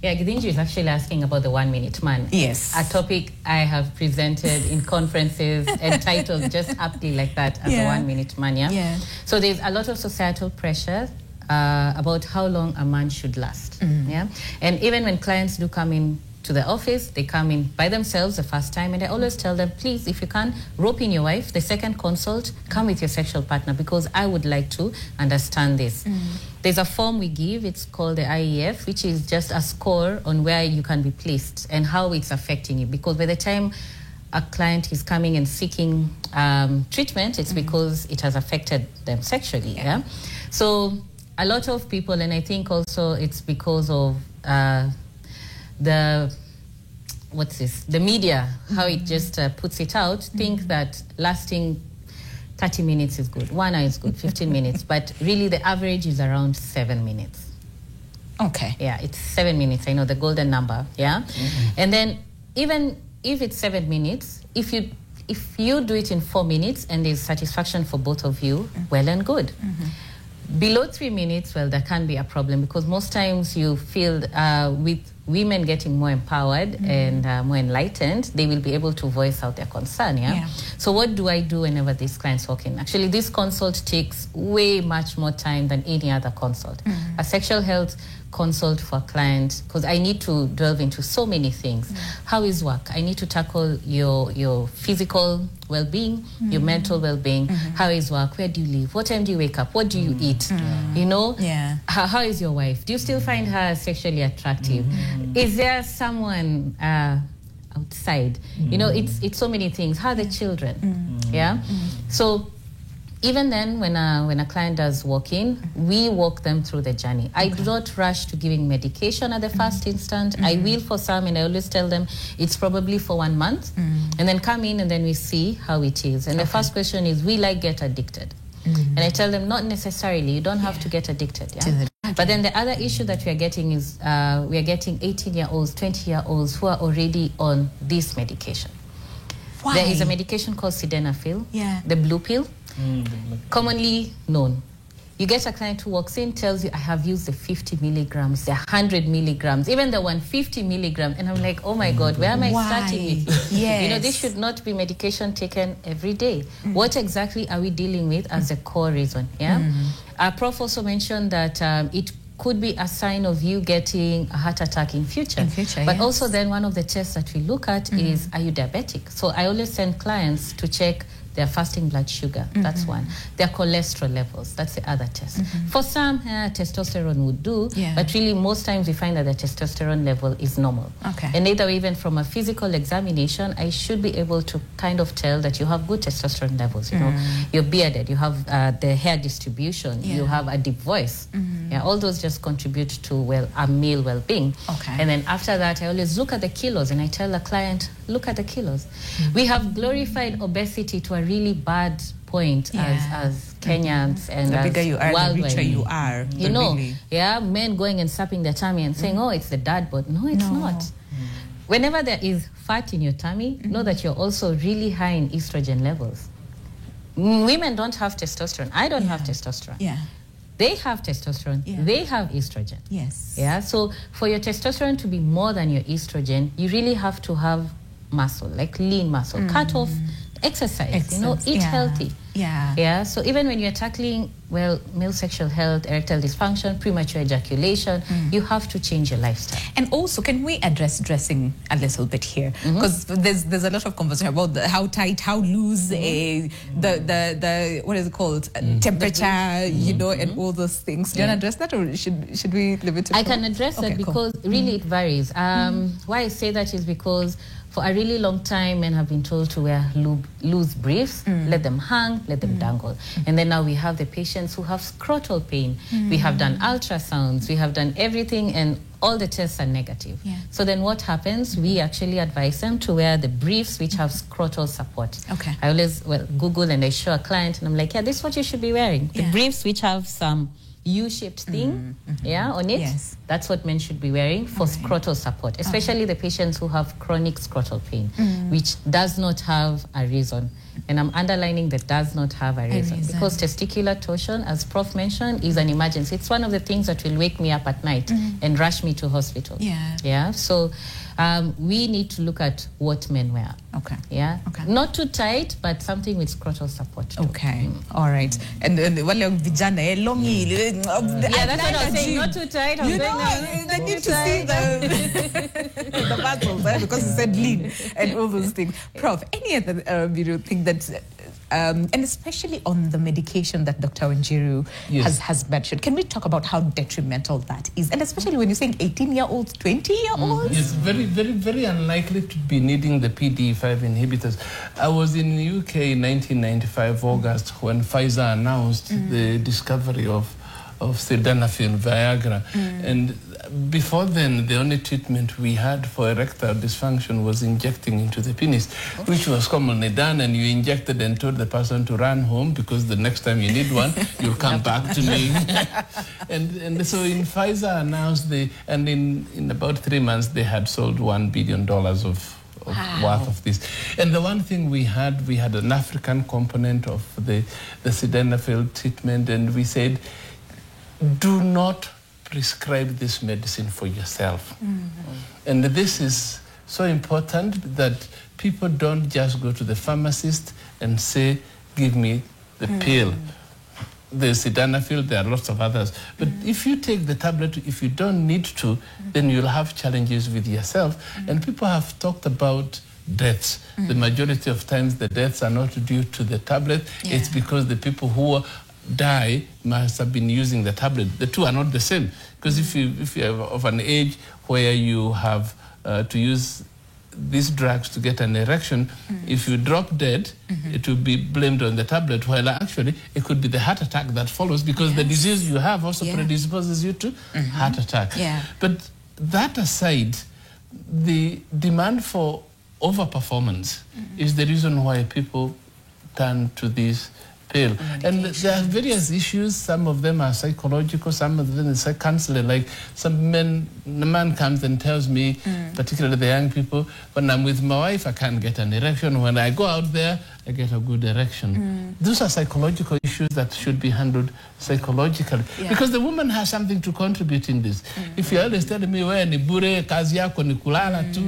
Githinji is actually asking about the 1-minute man. Yes. A topic I have presented in conferences entitled just aptly like that as a 1-minute man, yeah? So there's a lot of societal pressure about how long a man should last. Yeah, and even when clients do come in to the office, they come in by themselves the first time, and I always tell them, please, if you can, rope in your wife. The second consult, come with your sexual partner, because I would like to understand this. There's a form we give, it's called the IEF, which is just a score on where you can be placed and how it's affecting you, because by the time a client is coming and seeking treatment, it's because it has affected them sexually. Yeah. So a lot of people, and I think also it's because of the media, how it just puts it out, think that lasting 30 minutes is good, 1 hour is good, 15 minutes, but really the average is around 7 minutes. Okay. Yeah, it's 7 minutes, I know, the golden number, yeah? And then even if it's 7 minutes, if you do it in 4 minutes and there's satisfaction for both of you, well and good. Below 3 minutes, well, that can be a problem, because most times you feel with women getting more empowered and more enlightened, they will be able to voice out their concern, yeah? So what do I do whenever these clients walk in? Actually, this consult takes way much more time than any other consult. A sexual health consult for a client, because I need to delve into so many things. How is work? I need to tackle your physical well-being, your mental well-being. How is work? Where do you live? What time do you wake up? What do you eat? How is your wife? Do you still find her sexually attractive? Is there someone outside? It's so many things. How are the children? Yeah. So Even then, when a client does walk in, we walk them through the journey. I do not rush to giving medication at the first instant. I will for some, and I always tell them it's probably for 1 month, and then come in and then we see how it is. And the first question is, will I get addicted? And I tell them, not necessarily. You don't have to get addicted. Yeah. But then the other issue that we are getting is we are getting 18-year-olds, 20-year-olds who are already on this medication. Why? There is a medication called sildenafil, the blue pill, commonly known. You get a client who walks in, tells you, I have used the 50 milligrams, the 100 milligrams, even the 150 milligrams. And I'm like, oh my God, where am I starting with? Yes. You know, this should not be medication taken every day. What exactly are we dealing with as the core reason? Yeah. Our prof also mentioned that it could be a sign of you getting a heart attack in future. But also then one of the tests that we look at is, are you diabetic? So I always send clients to check their fasting blood sugar, that's one. Their cholesterol levels, that's the other test. For some, testosterone would do, but really most times we find that the testosterone level is normal. And either even from a physical examination, I should be able to kind of tell that you have good testosterone levels. You know, you're bearded, you have the hair distribution, you have a deep voice. All those just contribute to a male well-being. And then after that, I always look at the kilos, and I tell the client, look at the kilos. We have glorified obesity to a really bad point as Kenyans, and the bigger you are, worldwide. the richer you are. You know, men going and slapping their tummy and saying, oh, it's the dad bod. No, it's not. Whenever there is fat in your tummy, know that you're also really high in estrogen levels. Women don't have testosterone. I don't have testosterone. They have testosterone. They have estrogen. So for your testosterone to be more than your estrogen, you really have to have muscle, like lean muscle. Cut off exercise, you know, eat healthy. So even when you're tackling, male sexual health, erectile dysfunction, premature ejaculation, you have to change your lifestyle. And also, can we address dressing a little bit here? Because there's a lot of conversation about how tight, how loose, the what is it called, temperature, you know, and all those things. Do you want to address that, or should we leave it to? I can address that because really it varies. Why I say that is because for a really long time, men have been told to wear loose briefs, let them hang, let them dangle. And then now we have the patients who have scrotal pain. We have done ultrasounds, we have done everything, and all the tests are negative. So then what happens? We actually advise them to wear the briefs which have scrotal support. I always Google and I show a client, and I'm like, this is what you should be wearing. The briefs which have some U-shaped thing on it. That's what men should be wearing for scrotal support, especially the patients who have chronic scrotal pain, which does not have a reason. And I'm underlining that does not have a reason. Because testicular torsion, as Prof mentioned, is an emergency. It's one of the things that will wake me up at night and rush me to hospital. So we need to look at what men wear. Not too tight, but something with scrotal support too. All right. And wale vijana longi. That's what I was saying. Not too tight. You know, they need to see the battles because you said lean and all those things. Prof, any other thing that, and especially on the medication that Dr. Wanjiru has mentioned, can we talk about how detrimental that is? And especially when you're saying 18-year-olds, 20-year-olds? It's very, very, very unlikely to be needing the PDE5 inhibitors. I was in the UK in 1995, August, when Pfizer announced the discovery of sildenafil, Viagra. And before then, the only treatment we had for erectile dysfunction was injecting into the penis, which was commonly done, and you injected and told the person to run home because the next time you need one, you'll come back to me. and so in Pfizer announced and in about 3 months, they had sold $1 billion of worth of this. And the one thing we had an African component of the sildenafil treatment, and we said, do not prescribe this medicine for yourself. And this is so important that people don't just go to the pharmacist and say, give me the pill. There's sildenafil, there are lots of others. But if you take the tablet, if you don't need to, then you'll have challenges with yourself. And people have talked about deaths. The majority of times the deaths are not due to the tablet. It's because the people who die must have been using the tablet. The two are not the same. Because if you're of an age where you have to use these drugs to get an erection. If you drop dead, it will be blamed on the tablet, while actually it could be the heart attack that follows, because the disease you have also predisposes you to heart attack. But that aside, the demand for overperformance is the reason why people turn to this pill. And there are various issues. Some of them are psychological, some of them is counseling. Like the man comes and tells me, particularly the young people, when I'm with my wife, I can't get an erection. When I go out there, I get a good erection. Those are psychological issues that should be handled psychologically. Because the woman has something to contribute in this. If you're always telling me, well, ni bure, kazi yako ni kulala tu,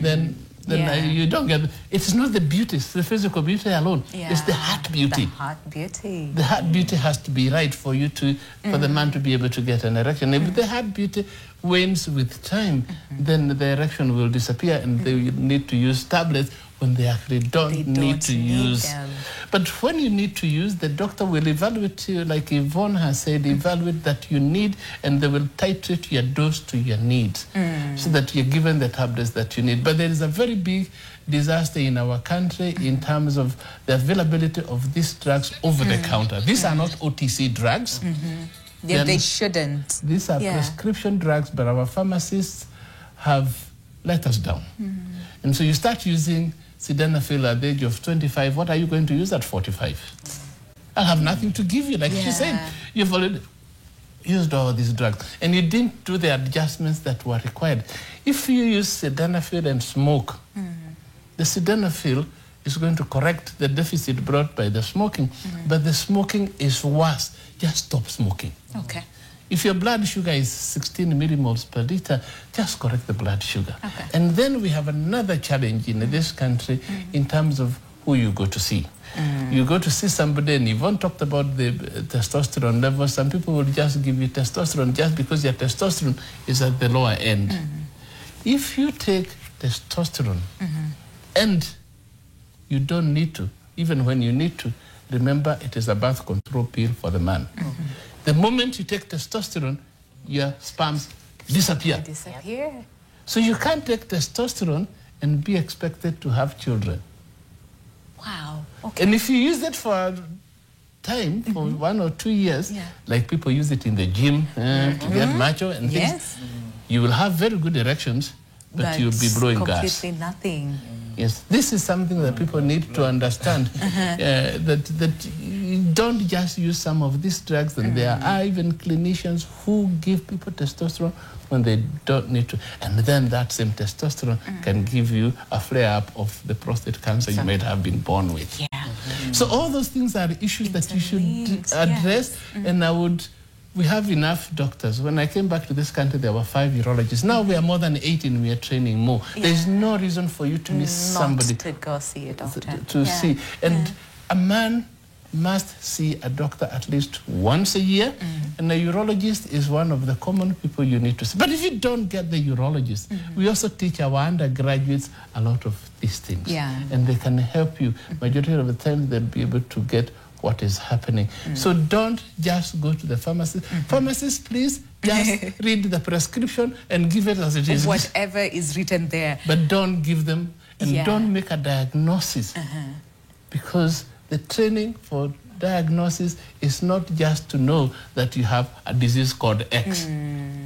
then you don't get it. It's not the beauty, it's the physical beauty alone. It's the heart beauty. The heart beauty. The heart beauty has to be right for you to, for the man to be able to get an erection. If the heart beauty wanes with time, then the erection will disappear, and they will need to use tablets when they actually don't need to use them. But when you need to use, the doctor will evaluate you, like Yvonne has said, evaluate that you need, and they will titrate your dose to your needs, so that you're given the tablets that you need. But there is a very big disaster in our country in terms of the availability of these drugs over the counter. These are not OTC drugs. They shouldn't. These are prescription drugs, but our pharmacists have let us down. And so you start using sildenafil at the age of 25. What are you going to use at 45? I'll have nothing to give you. Like she said, you've already used all these drugs, and you didn't do the adjustments that were required. If you use sildenafil and smoke, the sildenafil is going to correct the deficit brought by the smoking, but the smoking is worse. Just stop smoking. Okay. If your blood sugar is 16 millimoles per liter, just correct the blood sugar. And then we have another challenge in this country in terms of who you go to see. You go to see somebody, and Yvonne talked about the testosterone level. Some people will just give you testosterone just because your testosterone is at the lower end. If you take testosterone and you don't need to, even when you need to, remember it is a birth control pill for the man. The moment you take testosterone, your sperms disappear. So you can't take testosterone and be expected to have children. Wow. Okay. And if you use it for a time, for 1 or 2 years, like people use it in the gym to get macho and things, you will have very good erections, but you'll be blowing gas. Completely nothing. Yes, this is something that people need to understand, that you don't just use some of these drugs, and there are even clinicians who give people testosterone when they don't need to. And then that same testosterone can give you a flare-up of the prostate cancer you might have been born with. So all those things are issues that you should address, and we have enough doctors. When I came back to this country, there were 5 urologists. Now we are more than 18, we are training more. There's no reason for you to miss somebody to go see a doctor. To see. And a man must see a doctor at least once a year, and a urologist is one of the common people you need to see. But if you don't get the urologist, we also teach our undergraduates a lot of these things. And they can help you. Majority of the time, they'll be able to get what is happening. So don't just go to the pharmacist. Pharmacists, please just read the prescription and give it as it is. Whatever is written there. But don't give them, and don't make a diagnosis. Because the training for diagnosis is not just to know that you have a disease called X.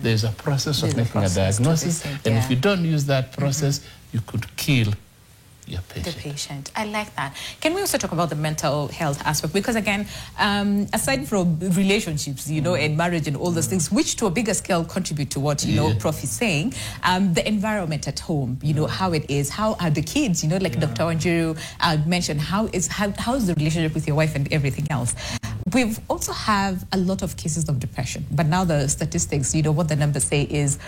There's a process of making a diagnosis, and if you don't use that process, you could kill your patient. The patient. I like that. Can we also talk about the mental health aspect? Because again, aside from relationships, you know, and marriage and all those things, which to a bigger scale contribute to what, you know, Prof is saying, the environment at home, you know, how it is, how are the kids, you know, like Dr. Wanjiru mentioned, how is the relationship with your wife and everything else? We've also have a lot of cases of depression, but now the statistics, you know, what the numbers say is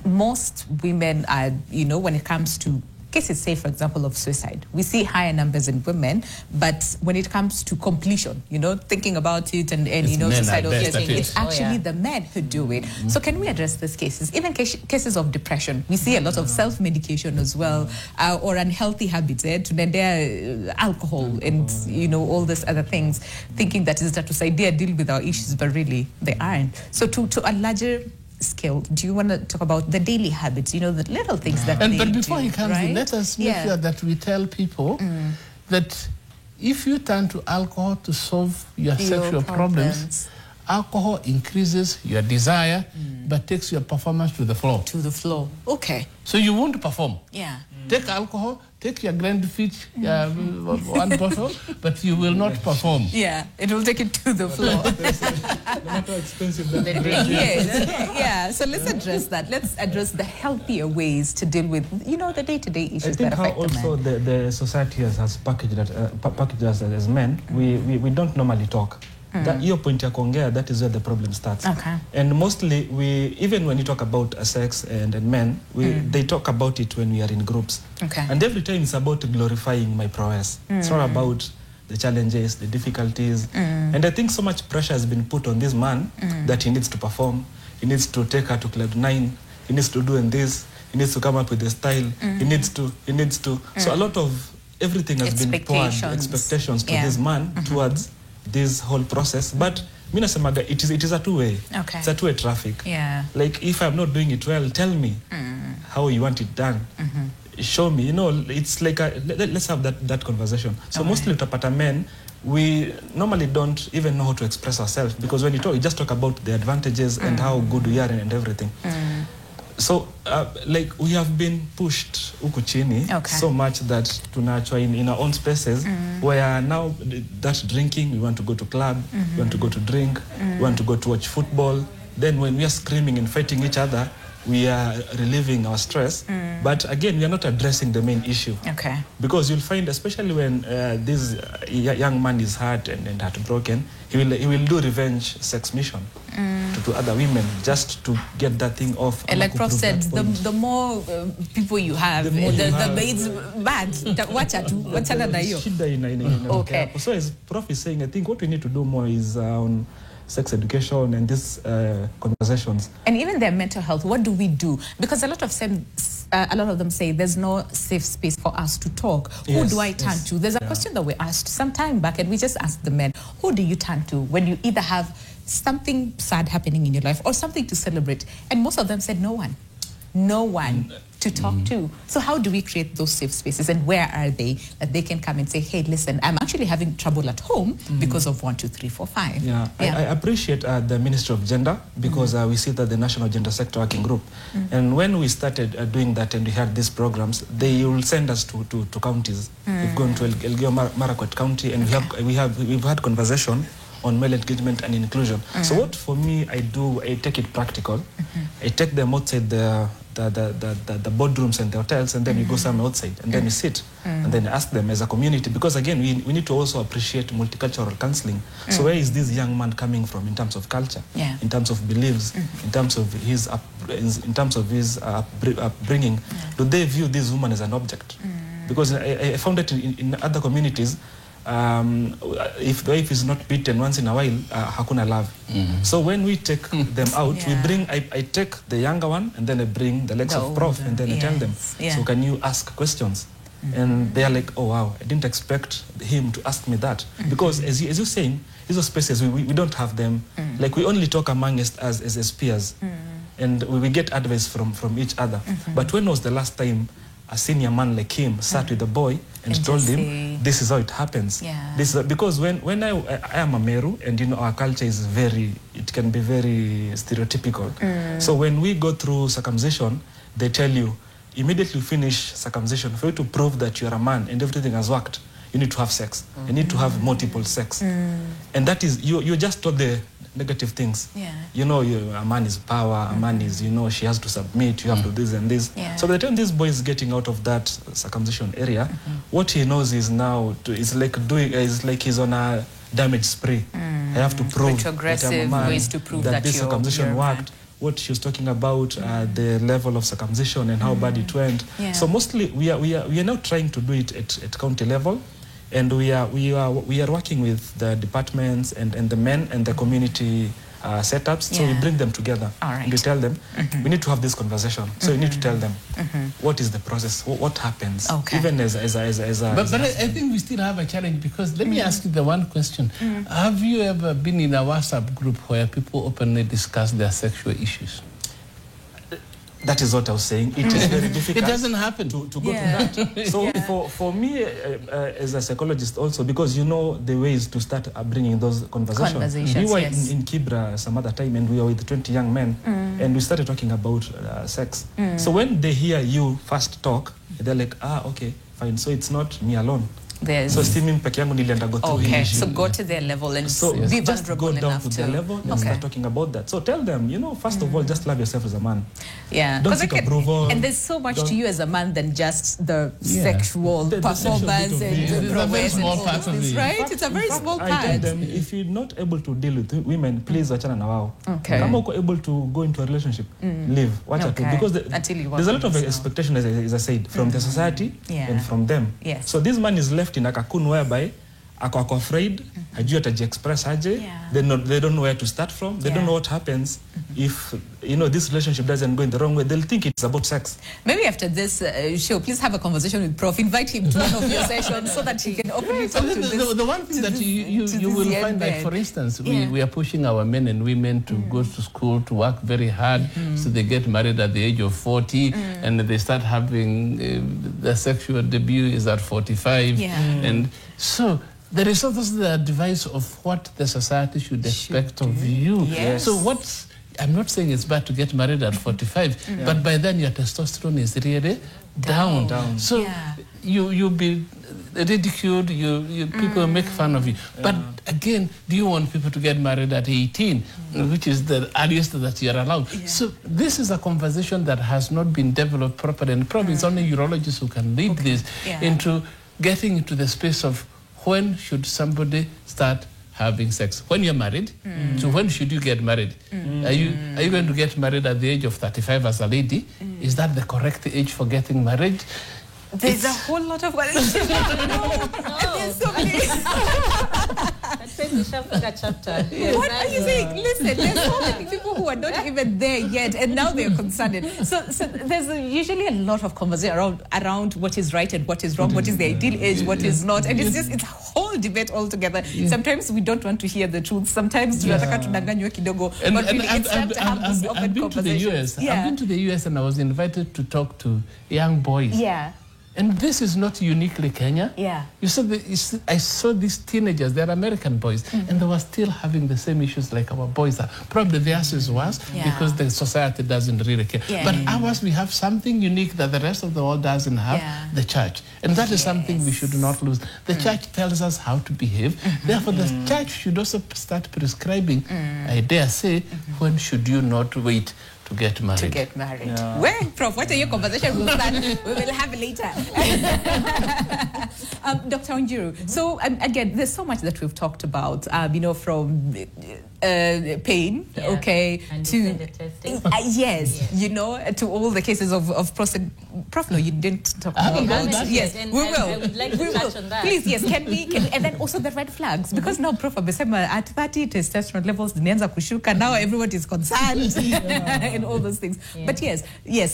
most women are, you know, when it comes to cases, say, for example, of suicide, we see higher numbers in women, but when it comes to completion, you know, thinking about it and you know, suicidal cases, it's actually the men who do it. So can we address these cases? Even cases of depression, we see a lot of self-medication as well, or unhealthy habits, to alcohol and, you know, all these other things, thinking that is that to say they deal with our issues, but really they aren't. So to a larger skill, do you want to talk about the daily habits, the little things that and they but before do, he comes in, let us make sure that we tell people that if you turn to alcohol to solve your sexual problems, alcohol increases your desire, but takes your performance to the floor. To the floor. Okay. So you won't perform. Yeah. Take alcohol, take your Grandfit, one bottle, but you will not perform. Yeah, it will take it to the floor. No matter how expensive that Yes. Yeah, so let's address that. Let's address the healthier ways to deal with, the day-to-day issues that affect the men. I think how also the society has packaged us as men, we don't normally talk. That your point ya kuongea, that is where the problem starts. Okay. And mostly even when you talk about sex and men, they talk about it when we are in groups. Okay. And every time it's about glorifying my prowess. It's not about the challenges, the difficulties. And I think so much pressure has been put on this man that he needs to perform, he needs to take her to Club 9, he needs to do this, he needs to come up with a style, he needs to. So a lot of everything has been poured, expectations to this man towards this whole process. But mina semaga, it is a two-way. Okay. It's a two-way traffic. Yeah. Like if I'm not doing it well, tell me how you want it done. Show me, it's like let's have that conversation. So mostly utapata men, we normally don't even know how to express ourselves, because when you just talk about the advantages and how good we are and everything. So, like, we have been pushed huku chini so much that tunaachwa in our own spaces where now that drinking, we want to go to club, we want to go to drink, we want to go to watch football. Then when we are screaming and fighting each other, we are relieving our stress. But again, we are not addressing the main issue. Okay. Because you'll find, especially when this young man is hurt and heartbroken, he will do revenge sex mission to other women just to get that thing off. And like Prof said, the more people you have, the it's bad. Okay. So as Prof is saying, I think what we need to do more is on sex education and these conversations. And even their mental health, what do we do? Because a lot of them say there's no safe space for us to talk. Who do I turn to? There's a question that we asked some time back, and we just asked the men, who do you turn to when you either have something sad happening in your life or something to celebrate? And most of them said no one. No one to talk to. So how do we create those safe spaces, and where are they that they can come and say, hey, listen, I'm actually having trouble at home because of 1, 2, 3, 4, 5. Yeah. I appreciate the Ministry of Gender, because we see that the National Gender Sector Working Group. And when we started doing that and we had these programs, they will send us to counties. We've gone to Elgeyo Marakwet County, and we've had conversation on male engagement and inclusion. So what for me I do, I take it practical. I take them outside the boardrooms and the hotels, and then we go somewhere outside, and then we sit and then ask them as a community, because again we need to also appreciate multicultural counseling. So where is this young man coming from in terms of culture, in terms of beliefs, in terms of his upbringing? Do they view this woman as an object? Because I found that in other communities, if the wife is not beaten once in a while, hakuna love. So when we take them out, I take the younger one, and then I bring the legs of Prof, and then I tell them, so can you ask questions? And they are like, oh wow, I didn't expect him to ask me that. Because as you're saying, these spaces, we don't have them. Like we only talk among us as peers. And we get advice from each other. But when was the last time a senior man like him sat with a boy and told him, this is how it happens? This is because when I am a Meru, and our culture is it can be very stereotypical. So when we go through circumcision, they tell you, immediately you finish circumcision, for you to prove that you're a man and everything has worked, you need to have sex. You need to have multiple sex. And that is, you just told the negative things. A man is power, a man is, she has to submit, you have to do this and this. So by the time this boy is getting out of that circumcision area, what he knows is now, is like he's on a damage spree. I have to prove that I'm a man, ways to prove that this circumcision worked. What she was talking about, the level of circumcision and how bad it went. So mostly we are now trying to do it at county level. And we are working with the departments and the men and the community setups. So we bring them together. And we tell them, we need to have this conversation. So you need to tell them, what is the process? What happens? Even as a... But I think we still have a challenge, because let me ask you the one question. Have you ever been in a WhatsApp group where people openly discuss their sexual issues? That is what I was saying. It is very difficult. It doesn't happen to go to that. So for me, as a psychologist also, because you know the ways to start bringing those conversations. We were in Kibra some other time, and we were with 20 young men, and we started talking about sex. So when they hear you first talk, they're like, okay, fine. So it's not me alone. So still peke yangu nilienda go through okay, so go to their level and be just vulnerable go down enough to their level and start talking about that. So tell them, first of all, just love yourself as a man. Yeah. Don't seek approval. And there's so much to you as a man than just the sexual performance and prowess and all those things, right? It's a very small part. I tell them, if you're not able to deal with women, please wachana na wao. Okay. Kama uko able to go into a relationship, live. Wacha tu. Because there's a lot of expectation, as I said, from the society and from them. Yes. So this man is left in a cocoon whereby ako afraid, hajui ataji-express aje, they don't know where to start from, they don't know what happens if, this relationship doesn't go in the wrong way. They'll think it's about sex. Maybe after this show, please have a conversation with Prof. Invite him to one of your sessions so that he can openly talk to this. The one thing that you will find, like, for instance, we are pushing our men and women to go to school, to work very hard, so they get married at the age of 40, and they start having the sexual debut is at 45. And so there is also the advice of what the society should expect of you. So I'm not saying it's bad to get married at 45, but by then your testosterone is really down. So you'll be ridiculed, people make fun of you. But again, do you want people to get married at 18, which is the earliest that you're allowed? So this is a conversation that has not been developed properly, and probably it's only urologists who can lead this into getting into the space of when should somebody start having sex? When you're married? So when should you get married? Are you going to get married at the age of 35 as a lady? Is that the correct age for getting married? There's a whole lot of there's so many. What are you saying? Listen, there's so many people who are not even there yet, and now they're concerned. So there's usually a lot of conversation around what is right and what is wrong, what is the ideal age, what is not, and it's a whole debate altogether. Sometimes we don't want to hear the truth. Sometimes tunataka tudanganywe kidogo. But really, it's time to have this open conversation. I've been to the US, and I was invited to talk to young boys. And this is not uniquely Kenya. You see, I saw these teenagers, they're American boys, and they were still having the same issues like our boys are. Probably theirs is worse because the society doesn't really care. But ours, we have something unique that the rest of the world doesn't have, the church. And that is something we should not lose. The church tells us how to behave. Therefore, the church should also start prescribing, I dare say, when should you not wait to get married. Well, Prof, what are your conversations we will have later. Dr. Wanjiru, so again, there's so much that we've talked about, from pain, and to to all the cases of prostate. Prof, no, you didn't talk about that. Yes, we will. I would like to touch on that. Please, yes, can we, and then also the red flags, because now Prof amesema at 30 testosterone levels zimeanza kushuka, now everyone is concerned and all those things. But yes,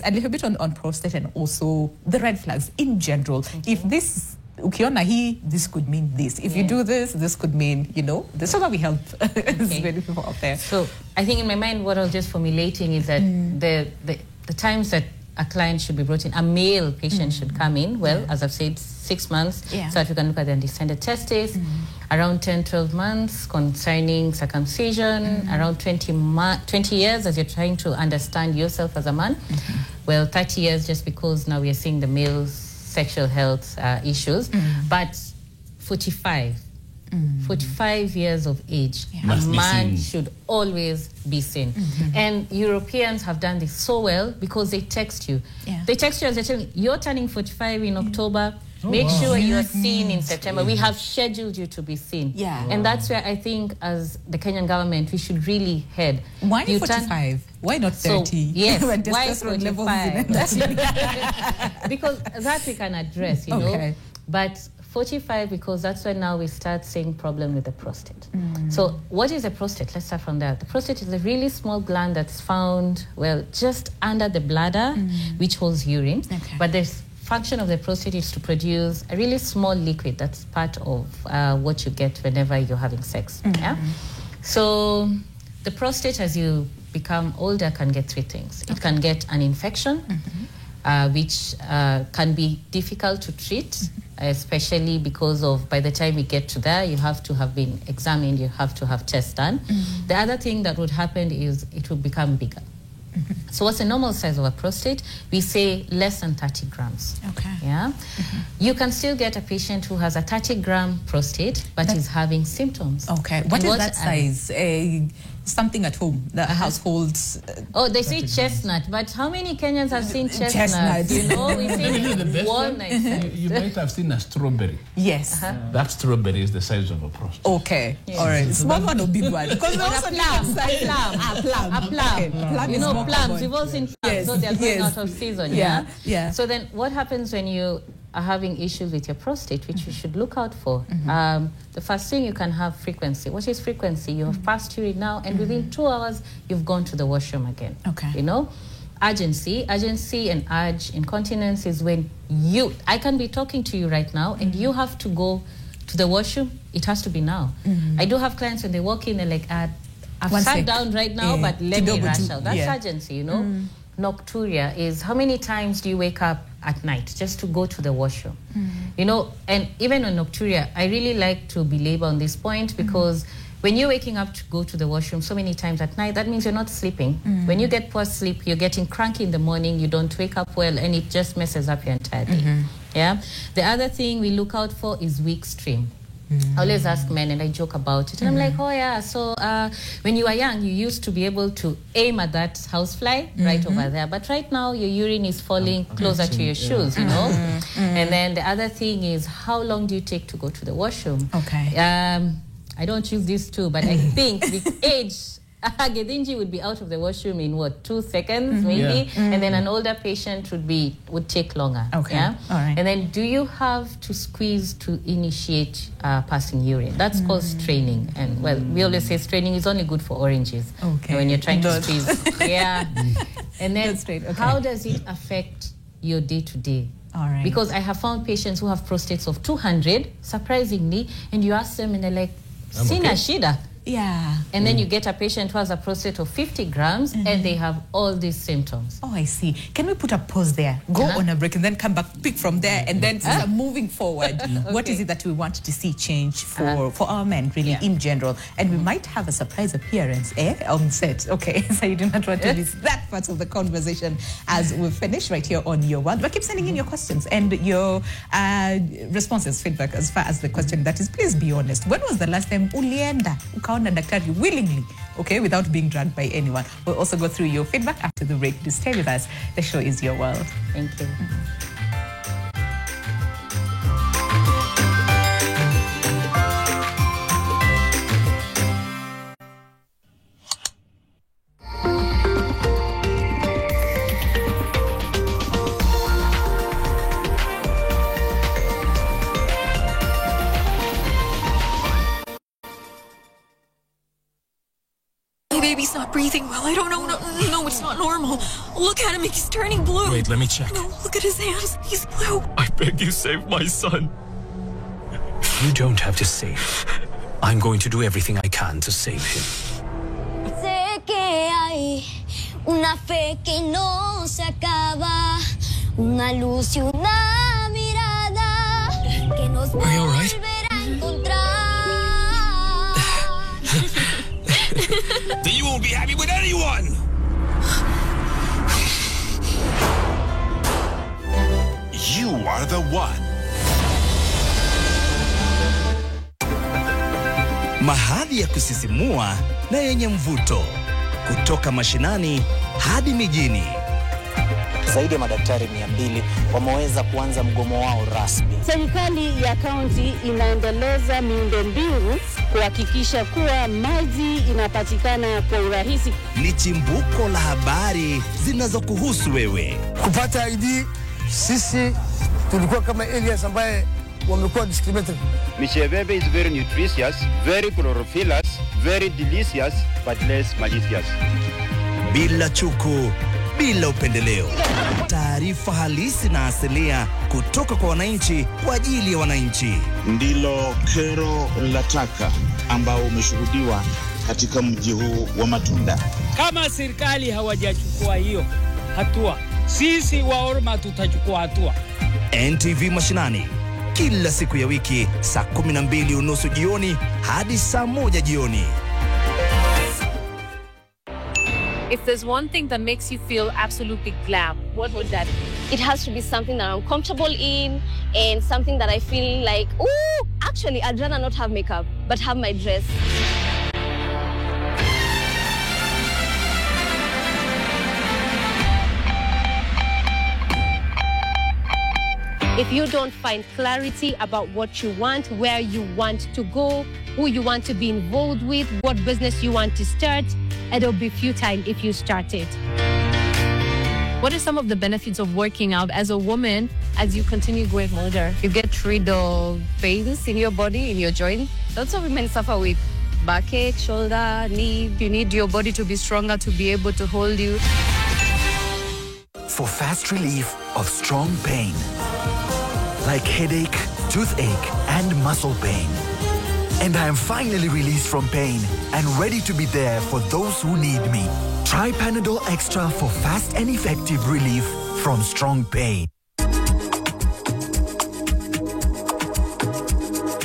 a little bit on prostate and also the red flags in general. If this ukiona hii, this could mean this. If you do this could mean, so that we help as many people out there. So I think in my mind, what I was just formulating is that the times that a client should be brought in, a male patient should come in, as I've said, 6 months, so that we can look at the undescended testes, around 10-12 months concerning circumcision, around 20 years as you're trying to understand yourself as a man, 30 years just because now we are seeing the male's sexual health issues, but 45 years of age, a man should always be seen. And Europeans have done this so well because they text you. They text you as they're telling you, you're turning 45 in October. Make sure you're seen in September. We have scheduled you to be seen. And that's where I think as the Kenyan government, we should really head. Why 45? Why not 30? So, yes, why 45? Because that we can address, you know. But 45 because that's when now we start seeing problem with the prostate. So what is a prostate? Let's start from that. The prostate is a really small gland that's found, just under the bladder, which holds urine. But the function of the prostate is to produce a really small liquid that's part of what you get whenever you're having sex. So the prostate, as you become older can get three things. It can get an infection, which can be difficult to treat, especially because of, by the time you get to there, you have to have been examined, you have to have tests done. The other thing that would happen is it will become bigger. So what's the normal size of a prostate? We say less than 30 grams. Okay. Yeah. You can still get a patient who has a 30-gram prostate, but is having symptoms. Okay. What is that size? Something at home, the households. Oh, they say chestnut, but how many Kenyans have seen chestnut? You know, we say walnut. You might have seen a strawberry. Yes. That strawberry is the size of a prostate. Okay. Yes. All right. Small one or big one? Because also a plum. Okay. Plum. You know, plums. We've all seen plums, so they're going out of season. Yeah. So then, what happens when you are having issues with your prostate, which you should look out for? The first thing, you can have frequency. What is frequency? You have passed urine now, and within 2 hours, you've gone to the washroom again. Okay. You know? Urgency and urge incontinence is when I can be talking to you right now, and you have to go to the washroom. It has to be now. I do have clients when they walk in, they're like, I've sat down right now, but let me rush out. That's urgency, you know? Nocturia is how many times do you wake up at night just to go to the washroom? You know, and even on nocturia, I really like to belabor on this point, because when you're waking up to go to the washroom so many times at night, that means you're not sleeping. When you get poor sleep, you're getting cranky in the morning, you don't wake up well, and it just messes up your entire day. Yeah. The other thing we look out for is weak stream. I always ask men, and I joke about it, and I'm like, oh yeah, so when you were young, you used to be able to aim at that housefly right over there, but right now your urine is falling closer to your shoes, you know? And then the other thing is, how long do you take to go to the washroom? Okay. I don't use this too, but I think with age, Gedinji would be out of the washroom in 2 seconds maybe, and then an older patient would take longer. Okay. Yeah? All right. And then, do you have to squeeze to initiate passing urine? That's called straining, and well, we always say straining is only good for oranges. Okay. When you're trying to squeeze. Yeah. And then, okay. How does it affect your day-to-day? All right. Because I have found patients who have prostates of 200, surprisingly, and you ask them and they're like, sina shida. Yeah. And then you get a patient who has a prostate of 50 grams and they have all these symptoms. Oh, I see. Can we put a pause there, go on a break, and then come back, pick from there, and then moving forward, what is it that we want to see change for our men, really, in general? And we might have a surprise appearance, on set. Okay, so you do not want to miss that part of the conversation as we finish right here on Your World. But keep sending in your questions and your responses, feedback as far as the question that is. Please be honest. When was the last time ulienda ukaona daktari willingly, okay, without being dragged by anyone? We'll also go through your feedback after the break. Do stay with us. The show is Your World. Thank you. Baby's not breathing well. I don't know. No, it's not normal. Look at him. He's turning blue. Wait, let me check. No, look at his hands. He's blue. I beg you, save my son. You don't have to save. I'm going to do everything I can to save him. Sé que hay una fe que no se acaba, una luz y una mirada que nos volverá a encontrar. Then you won't be happy with anyone! You are the one. Mahadhi ya kusisimua na yenye mvuto. Kutoka mashinani hadi mijini. Zaidi ya madaktari 200 wameweza kuanza mgomo wao rasmi. Serikali ya kaunti inaendeleza miundombinu kuhakikisha kuwa maji inapatikana kwa urahisi. Ni chimbuko la habari zinazokuhusu wewe. Kupata ID, sisi tulikuwa kama aliens ambaye wamekuwa discriminated. Michebebe is very nutritious, very chlorophyllous, very delicious, but less malicious. Bila chuku, bila upendeleo. Taarifa halisi na asilia kutoka kwa wananchi kwa ajili ya wananchi. Ndilo kero la taka ambao umeshuhudiwa katika mji huu wa matunda. Kama serikali hawajachukua hiyo hatua, sisi wa Orma tutachukua hatua. NTV Mashinani kila siku ya wiki saa 12:30 jioni hadi saa 1 jioni. If there's one thing that makes you feel absolutely glam, what would that be? It has to be something that I'm comfortable in and something that I feel like, ooh, actually, I'd rather not have makeup, but have my dress. If you don't find clarity about what you want, where you want to go, who you want to be involved with, what business you want to start, it'll be futile if you start it. What are some of the benefits of working out as a woman as you continue growing older? You get rid of pains in your body, in your joint. Lots of women suffer with backache, shoulder, knee. You need your body to be stronger to be able to hold you. For fast relief of strong pain, like headache, toothache, and muscle pain. And I am finally released from pain and ready to be there for those who need me. Try Panadol Extra for fast and effective relief from strong pain.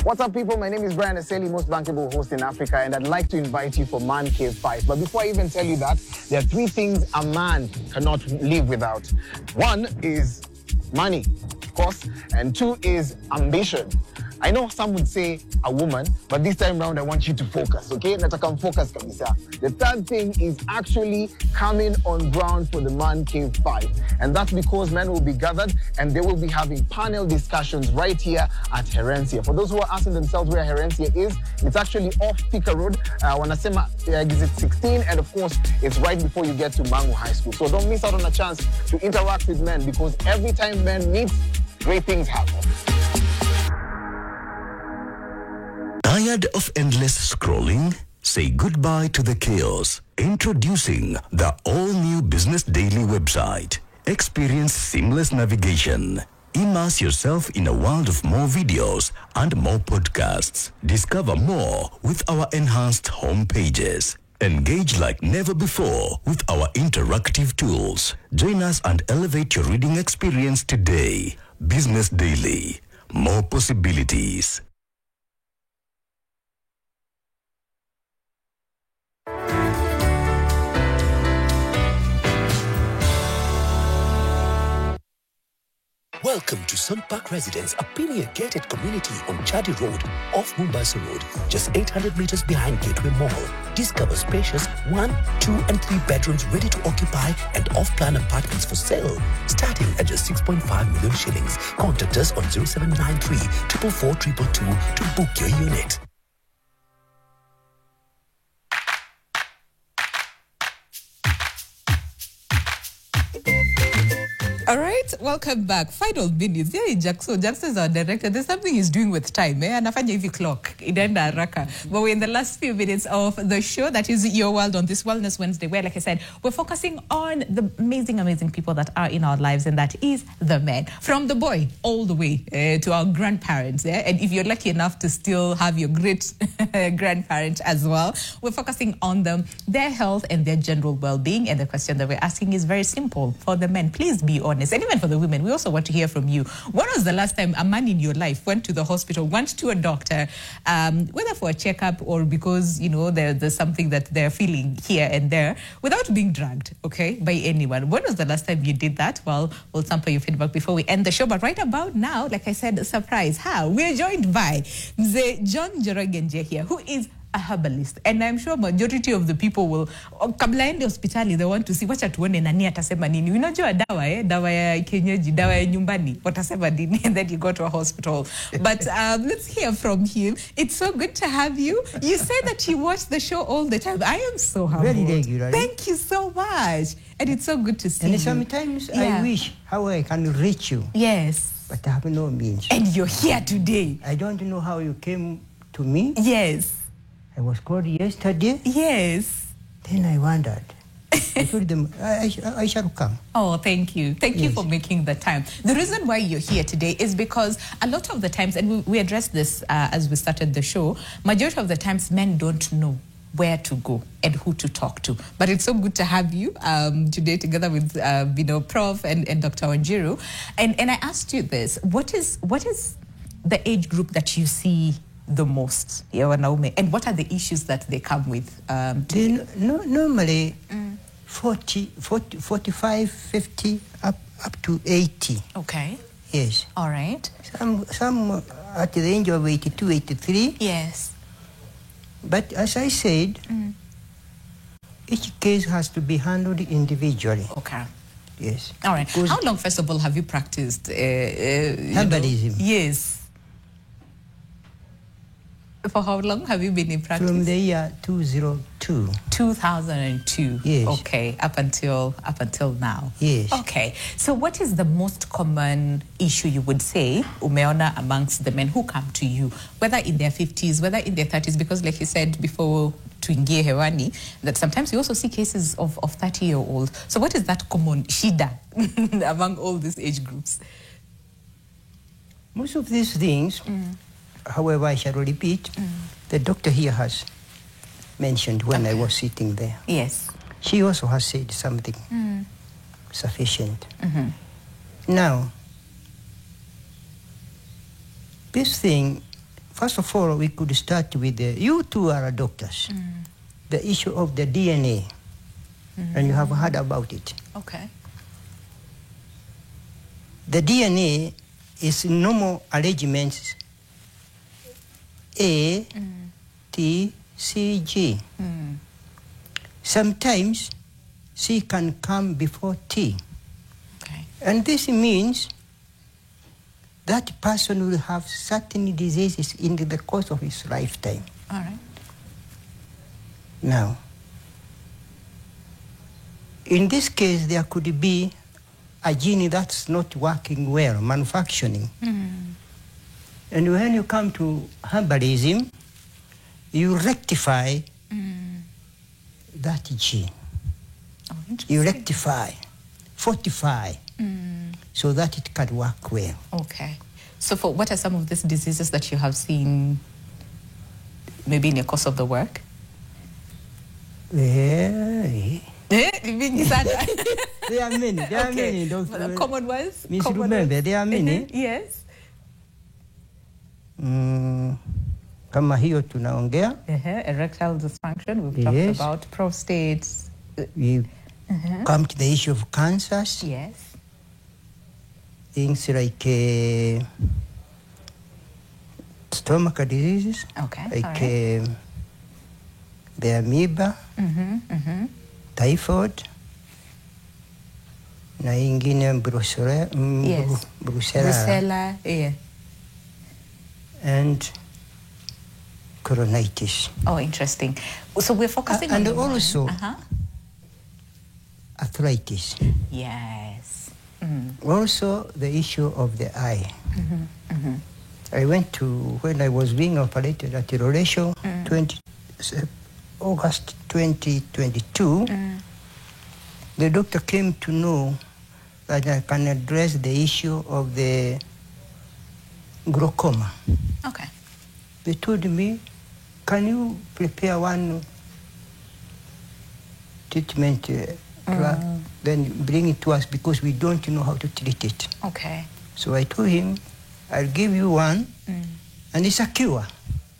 What's up, people? My name is Brian Aseli, most bankable host in Africa, and I'd like to invite you for Man Cave 5. But before I even tell you that, there are 3 things a man cannot live without. 1 is money, of course, and 2 is ambition. I know some would say a woman, but this time round I want you to focus, okay? Nataka focus kabisa. The 3rd thing is actually coming on ground for the Man Cave 5. And that's because men will be gathered and they will be having panel discussions right here at Herencia. For those who are asking themselves where Herencia is, it's actually off Thika Road, Wanasema exit 16, and of course, it's right before you get to Mangu High School. So don't miss out on a chance to interact with men, because every time men meet, great things happen. Tired of endless scrolling? Say goodbye to the chaos. Introducing the all-new Business Daily website. Experience seamless navigation. Immerse yourself in a world of more videos and more podcasts. Discover more with our enhanced home pages. Engage like never before with our interactive tools. Join us and elevate your reading experience today. Business Daily. More possibilities. Welcome to Sunpark Residence, a period-gated community on Chadi Road, off Mombasa Road, just 800 meters behind Gateway Mall. Discover spacious 1, 2, and 3 bedrooms ready to occupy and off-plan apartments for sale, starting at just 6.5 million shillings. Contact us on 0793 444 222 to book your unit. All right, welcome back. Final minutes. Yeah, Jackson is our director. There's something he's doing with time. Anafanya hivi clock. Idenda haraka. But we're in the last few minutes of the show. That is Your World on this Wellness Wednesday, where, like I said, we're focusing on the amazing, amazing people that are in our lives, and that is the men. From the boy all the way to our grandparents. Yeah? And if you're lucky enough to still have your great grandparents as well, we're focusing on them, their health and their general well-being. And the question that we're asking is very simple. For the men, please be honest. And even for the women, we also want to hear from you. When was the last time a man in your life went to the hospital, went to a doctor, whether for a checkup or because, you know, there's something that they're feeling here and there, without being dragged, okay, by anyone? When was the last time you did that? Well, we'll sample your feedback before we end the show. But right about now, like I said, surprise, how? We're joined by Mzee John Njorogenje here, who is a herbalist, and I'm sure majority of the people will, kabla ende hospitali, they want to see wacha tuone nani atasema nini. Unajua dawa dawa ya kienyeji, dawa ya nyumbani, watasema nini, and then you go to a hospital. But let's hear from him. It's so good to have you. You say that you watch the show all the time. I am so humbled. Very regularly. Thank you so much. And it's so good to see you. And sometimes I wish how I can reach you. Yes. But I have no means. And you're here today. I don't know how you came to me. Yes. I was called yesterday. Yes. Then I wondered. I told them, I shall come. Oh, thank you. Thank you for making the time. The reason why you're here today is because a lot of the times, and we addressed this as we started the show, majority of the times men don't know where to go and who to talk to. But it's so good to have you today together with Prof and Dr. Wanjiru. And I asked you this, what is the age group that you see the most, Naume, and what are the issues that they come with? Normally 40, 45, 50, up to 80. Okay. Yes. All right. Some at the range of 82, 83. Yes. But as I said, each case has to be handled individually. Okay. Yes. All right. How long, first of all, have you practiced herbalism? Yes. For how long have you been in practice? From the year 2002. 2002. Yes. Okay. Up until now. Yes. Okay. So what is the most common issue you would say, umeona, amongst the men who come to you, whether in their 50s, whether in their 30s? Because like you said before, tuingie hewani, that sometimes you also see cases of 30-year-olds. So what is that common shida among all these age groups? Most of these things, however, I shall repeat, the doctor here has mentioned when I was sitting there. Yes. She also has said something sufficient. Now, this thing, first of all, we could start with you two are doctors. The issue of the DNA, and you have heard about it. Okay. The DNA is normal arrangements A, T, C, G. Sometimes C can come before T. Okay. And this means that person will have certain diseases in the course of his lifetime. All right. Now, in this case, there could be a gene that's not working well, manufacturing. And when you come to herbalism, you rectify that gene. Oh, you rectify, fortify, so that it can work well. Okay. So for what are some of these diseases that you have seen maybe in the course of the work? There are many. There are many. Common ones? Miss, remember, there are many. Yes. Kama hiyo tunaongea. Erectile dysfunction, we've talked about prostate. We come to the issue of cancers. Yes. Things like stomach diseases. Okay. Like the amoeba, typhoid, na ingine brucella, yeah. And coronitis. Oh, interesting. So we're focusing on and also arthritis. Yes. Also the issue of the eye. I went to, when I was being operated at Roresho, August 2022, the doctor came to know that I can address the issue of the glaucoma. Okay. They told me, can you prepare one treatment drug, then bring it to us because we don't know how to treat it. Okay. So I told him, I'll give you one, and it's a cure.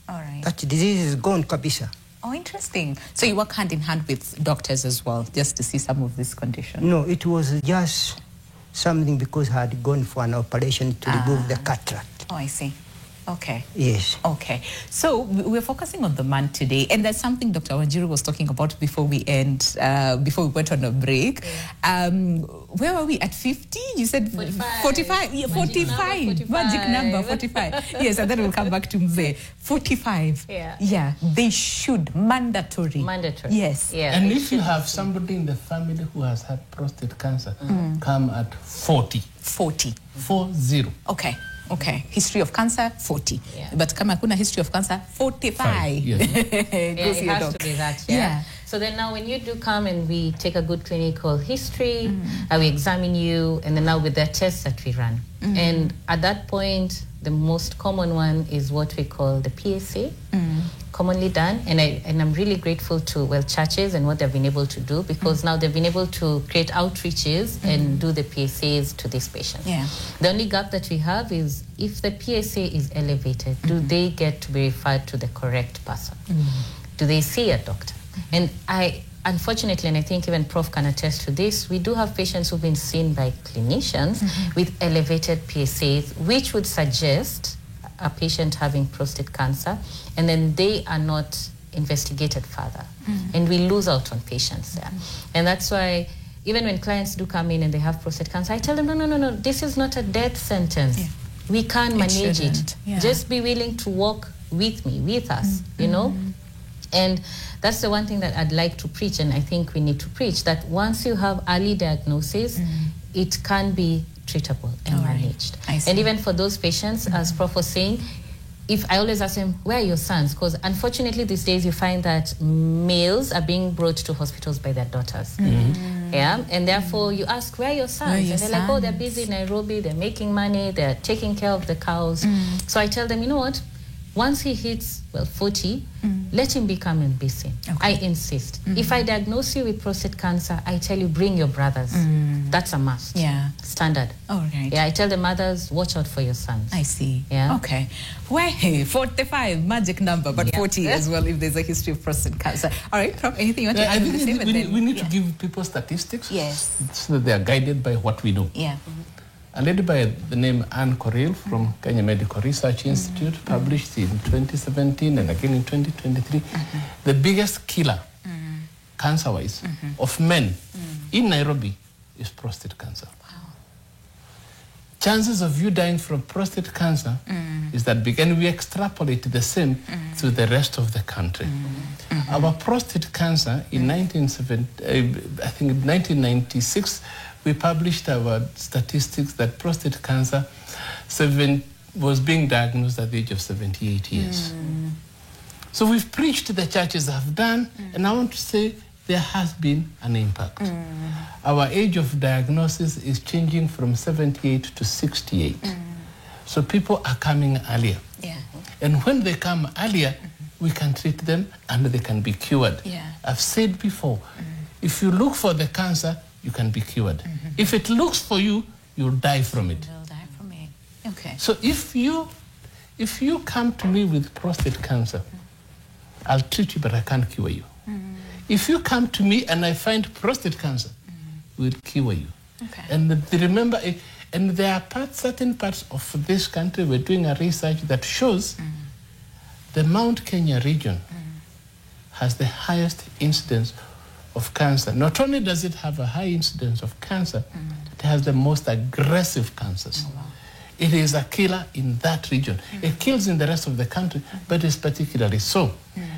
All right. That disease is gone, kabisa. Oh, interesting. So you work hand in hand with doctors as well, just to see some of this condition? No, it was just something because I had gone for an operation to remove the cataract. Oh, I see. Okay. Yes. Okay. So we're focusing on the man today, and there's something Dr. Wanjiru was talking about before we went on a break. Where were we? At 50? You said 45. Yeah, 45. Magic number, 45. Yes, and then we'll come back to Mzee. 45. Yeah. Yeah. They should. Mandatory. Mandatory. Yes. Yeah. And if you have somebody in the family who has had prostate cancer, come at 40. 40. 40. Okay. Okay, history of cancer, 40. Yeah. But kama kuna history of cancer, 45. Yes. It has to be that, yeah. So then now when you do come and we take a good clinical history, we examine you, and then now with the tests that we run. And at that point, the most common one is what we call the PSA. commonly done, and I'm really grateful to churches and what they've been able to do, because now they've been able to create outreaches and do the PSAs to these patients. Yeah. The only gap that we have is if the PSA is elevated, do they get to be referred to the correct person? Do they see a doctor? And unfortunately, and I think even Prof can attest to this, we do have patients who've been seen by clinicians with elevated PSAs, which would suggest a patient having prostate cancer, and then they are not investigated further. And we lose out on patients there. And that's why even when clients do come in and they have prostate cancer, I tell them, no, this is not a death sentence. Yeah. We can manage it. Yeah. Just be willing to walk with me, with us, you know? And that's the one thing that I'd like to preach, and I think we need to preach, that once you have early diagnosis, it can be treatable and managed. And even for those patients, as Prof was saying, if I always ask them, where are your sons? Because unfortunately these days you find that males are being brought to hospitals by their daughters. Yeah, and therefore you ask, where are your sons? And they're like, oh, they're busy in Nairobi, they're making money, they're taking care of the cows. So I tell them, you know what? Once he hits, 40, let him become and be seen. I insist. If I diagnose you with prostate cancer, I tell you, bring your brothers. That's a must. Yeah. Standard. All right. Yeah, I tell the mothers, watch out for your sons. I see. Yeah. Okay. Well, hey, 45, magic number, but 40 as well if there's a history of prostate cancer. All right, Prof, anything you want to add? I think we need to give people statistics. Yes. So that they are guided by what we know. Yeah. A lady by the name Anne Correll from Kenya Medical Research Institute published in 2017 and again in 2023 the biggest killer, cancer-wise, of men in Nairobi is prostate cancer. Wow. Chances of you dying from prostate cancer is that big, and we extrapolate the same to the rest of the country. Our prostate cancer in 1996, we published our statistics that prostate cancer was being diagnosed at the age of 78 years. So we've preached, the churches have done, and I want to say there has been an impact. Our age of diagnosis is changing from 78 to 68. So people are coming earlier. Yeah. And when they come earlier, we can treat them and they can be cured. Yeah. I've said before, if you look for the cancer, you can be cured. If it looks for you, you'll die from it. You'll die from it. Okay. So if you come to me with prostate cancer, I'll treat you, but I can't cure you. If you come to me and I find prostate cancer, we'll cure you. Okay. And remember, and there are certain parts of this country, we're doing a research that shows the Mount Kenya region has the highest incidence of cancer. Not only does it have a high incidence of cancer, it has the most aggressive cancers. Oh, wow. It is a killer in that region. It kills in the rest of the country, but it's particularly so.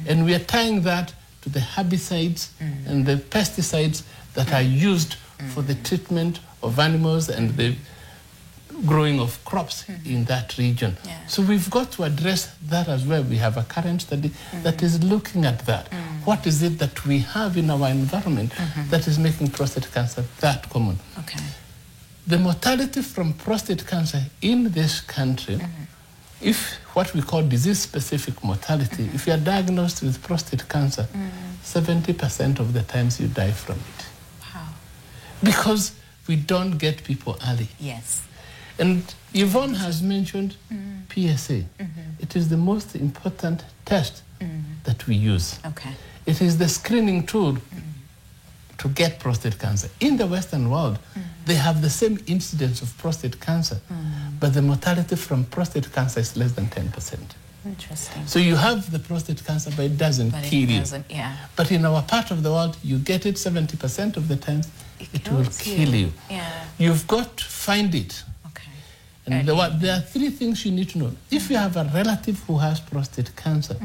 And we are tying that to the herbicides and the pesticides that are used for the treatment of animals and the growing of crops in that region. Yeah. So we've got to address that as well. We have a current study that is looking at that. What is it that we have in our environment that is making prostate cancer that common? Okay. The mortality from prostate cancer in this country, if what we call disease-specific mortality, if you are diagnosed with prostate cancer, 70% of the times you die from it. Wow. Because we don't get people early. Yes. And Yvonne has mentioned PSA. It is the most important test that we use. Okay. It is the screening tool to get prostate cancer. In the Western world, they have the same incidence of prostate cancer, but the mortality from prostate cancer is less than 10%. Interesting. So you have the prostate cancer, but it doesn't kill you. Yeah. But in our part of the world, you get it 70% of the time, it will kill you. Yeah. You've got to find it. Okay. And there are three things you need to know. If you have a relative who has prostate cancer,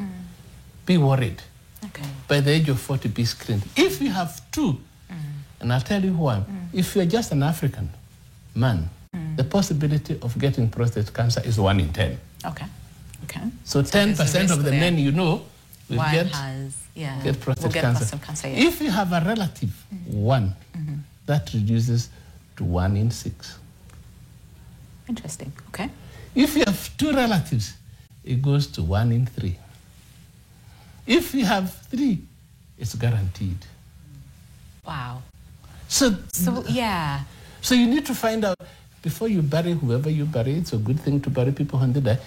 be worried. Okay. By the age of 40, be screened. If you have two, and I'll tell you why, if you're just an African man, the possibility of getting prostate cancer is 1 in 10. Okay. Okay. So 10% of the men you know will get prostate cancer. If you have a relative, one, that reduces to 1 in 6. Interesting. Okay. If you have two relatives, it goes to 1 in 3. If you have 3, it's guaranteed. Wow. So yeah. So you need to find out, before you bury whoever you bury, it's a good thing to bury people when they die.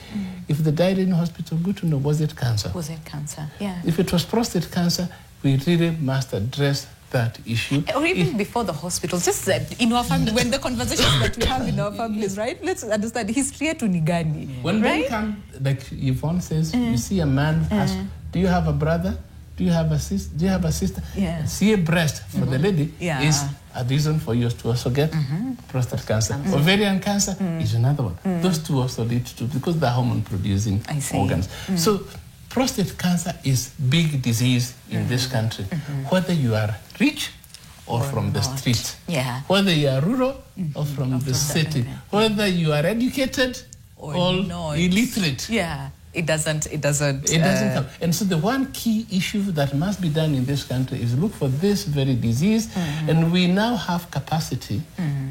If they died in hospital, good to know, was it cancer? Was it cancer? Yeah. If it was prostate cancer, we really must address that issue. Or even before the hospital, just in our family, when the conversations that we have in our families, right? Let's understand history to Nigani. When right? they come, like Yvonne says, you see a man asks, do you have a brother? Do you have a sister? Do you have a sister? Yeah. See a breast for the lady is a reason for you to also get prostate cancer. Ovarian cancer is another one. Those two also lead to, because they're hormone producing organs. So prostate cancer is big disease in this country, whether you are rich or from the street, whether you are rural or from the city, whether you are educated or illiterate. Yeah. It doesn't come. And so the one key issue that must be done in this country is look for this very disease. And we now have capacity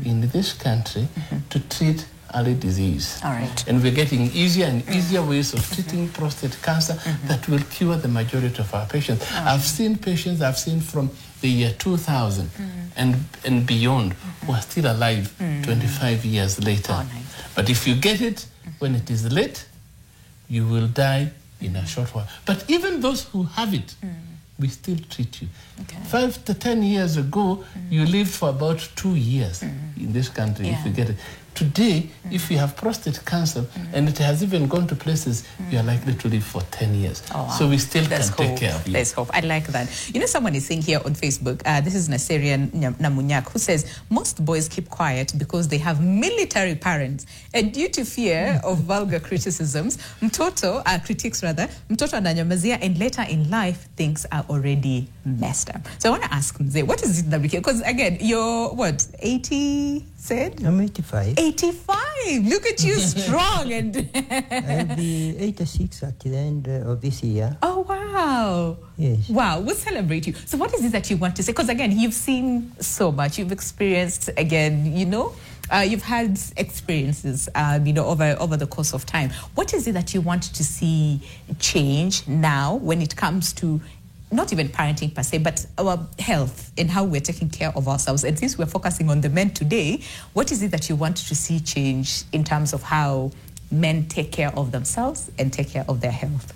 in this country to treat early disease. All right. And we're getting easier and easier ways of treating prostate cancer that will cure the majority of our patients. I've seen patients from the year 2000 and beyond who are still alive 25 years later. Oh, nice. But if you get it when it is late, you will die in a short while. But even those who have it, we still treat you. 5 to 10 years ago, you lived for about 2 years in this country if you get it. Today, if you have prostate cancer and it has even gone to places, you are likely to live for 10 years. Oh, wow. So we still can take care of you. There's hope. I like that. You know, someone is saying here on Facebook, this is Naserian Namunyak, who says, most boys keep quiet because they have military parents. And due to fear of vulgar criticisms, mtoto ananyamazia, and later in life, things are already messed up. So I want to ask Mzee, what is it that we can, because again, you're what, 80? Said? I'm 85. 85! Look at you, strong. And I'll be 86 at the end of this year. Oh, wow. Yes. Wow, we'll celebrate you. So what is it that you want to say? Because again, you've seen so much. You've experienced, again, you know, you've had experiences, you know, over the course of time. What is it that you want to see change now when it comes to not even parenting per se, but our health and how we're taking care of ourselves? And since we're focusing on the men today, what is it that you want to see change in terms of how men take care of themselves and take care of their health?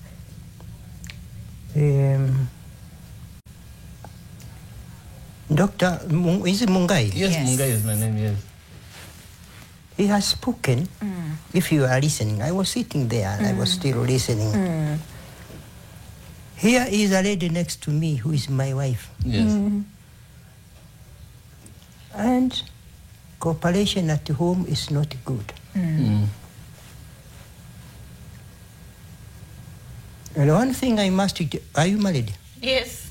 Dr. Is it Mungai? Yes, Mungai is my name, yes. He has spoken. If you are listening, I was sitting there and I was still listening. Here is a lady next to me who is my wife. Yes. And cooperation at home is not good. And one thing I must... Are you married? Yes.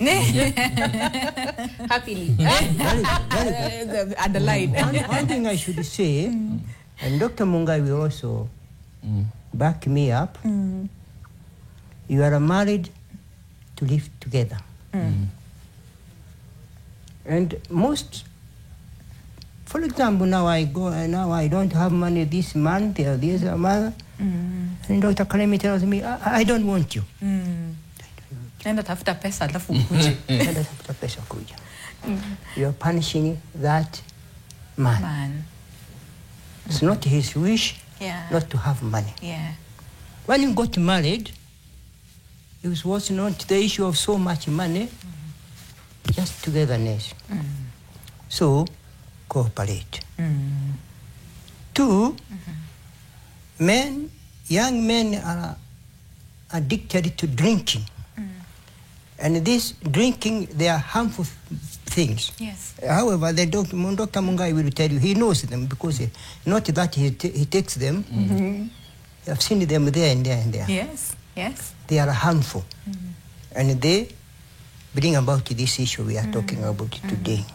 Happily. Very good. Underline. One thing I should say, and Dr. Mungai will also back me up, you are married to live together. And most, for example, now I don't have money this month, or this month, and Dr. Karemi tells me, I don't want you. You're punishing that man. It's not his wish not to have money. When you got married, it was not the issue of so much money, just togetherness. So, cooperate. 2, young men are addicted to drinking. And this drinking, they are harmful things. Yes. However, Dr. Mungai will tell you, he knows them because not that he takes them. I've seen them there and there and there. Yes, yes. They are harmful. And they bring about this issue we are talking about today.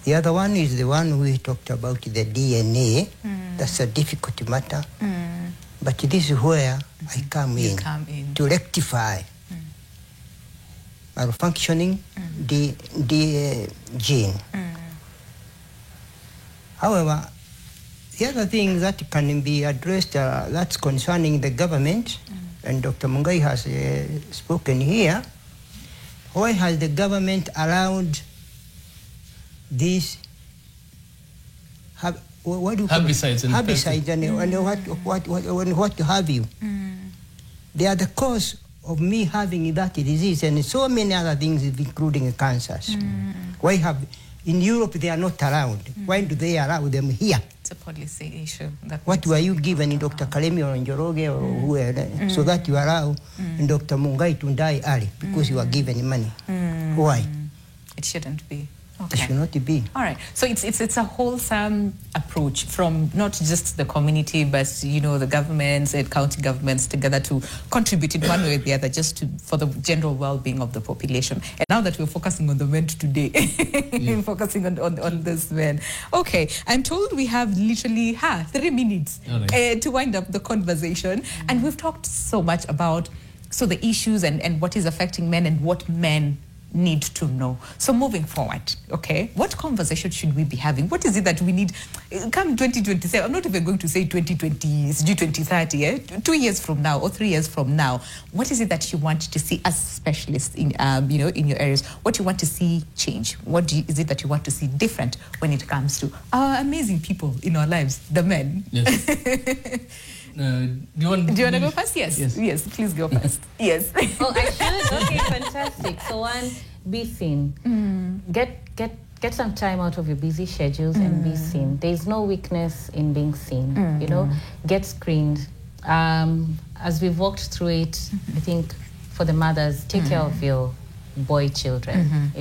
The other one is the one we talked about, the DNA. That's a difficult matter. But this is where I come in to rectify malfunctioning the gene. However, the other thing that can be addressed that's concerning the government and Dr. Mungai has spoken here, why has the government allowed these herbicides and what have you? They are the cause of me having that disease and so many other things, including cancers. Why have in Europe they are not allowed? Why do they allow them here? It's a policy issue. What were you given in Dr. Kalemi or Njoroge or whoever, so that you allow Dr. Mungai to die early because you are given money? Why? It shouldn't be. Okay. It should not be. All right. So it's a wholesome approach from not just the community, but the governments and county governments together to contribute in one way or the other, just for the general well-being of the population. And now that we're focusing on the men today, focusing on this men. Okay. I'm told we have literally 3 minutes to wind up the conversation, and we've talked so much about the issues and what is affecting men and what men need to know. So moving forward, okay, what conversation should we be having? What is it that we need come 2027? I'm not even going to say 2020, 2030, 2 years from now or 3 years from now. What is it that you want to see as specialists in, in your areas? What you want to see change? What is it that you want to see different when it comes to our amazing people in our lives, the men? Yes. Do you want to go first? Yes. Yes, please go first. Yes. Oh, I should? Okay, fantastic. So one, be seen. Get some time out of your busy schedules and be seen. There is no weakness in being seen. Get screened. As we've walked through it, I think for the mothers, take care of your boy children.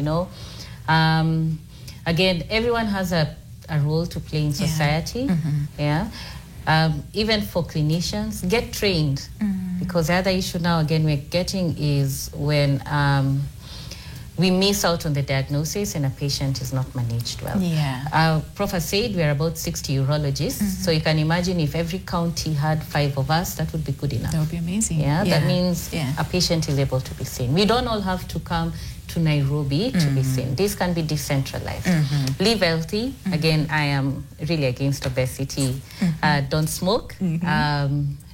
Again, everyone has a role to play in society. Even for clinicians, get trained, because the other issue now again we're getting is when we miss out on the diagnosis and a patient is not managed well. Prof has said we're about 60 urologists, so you can imagine if every county had 5 of us, that would be good enough. That would be amazing. That means a patient is able to be seen. We don't all have to come to Nairobi to be seen. This can be decentralized. Live healthy. Again, I am really against obesity. Don't smoke.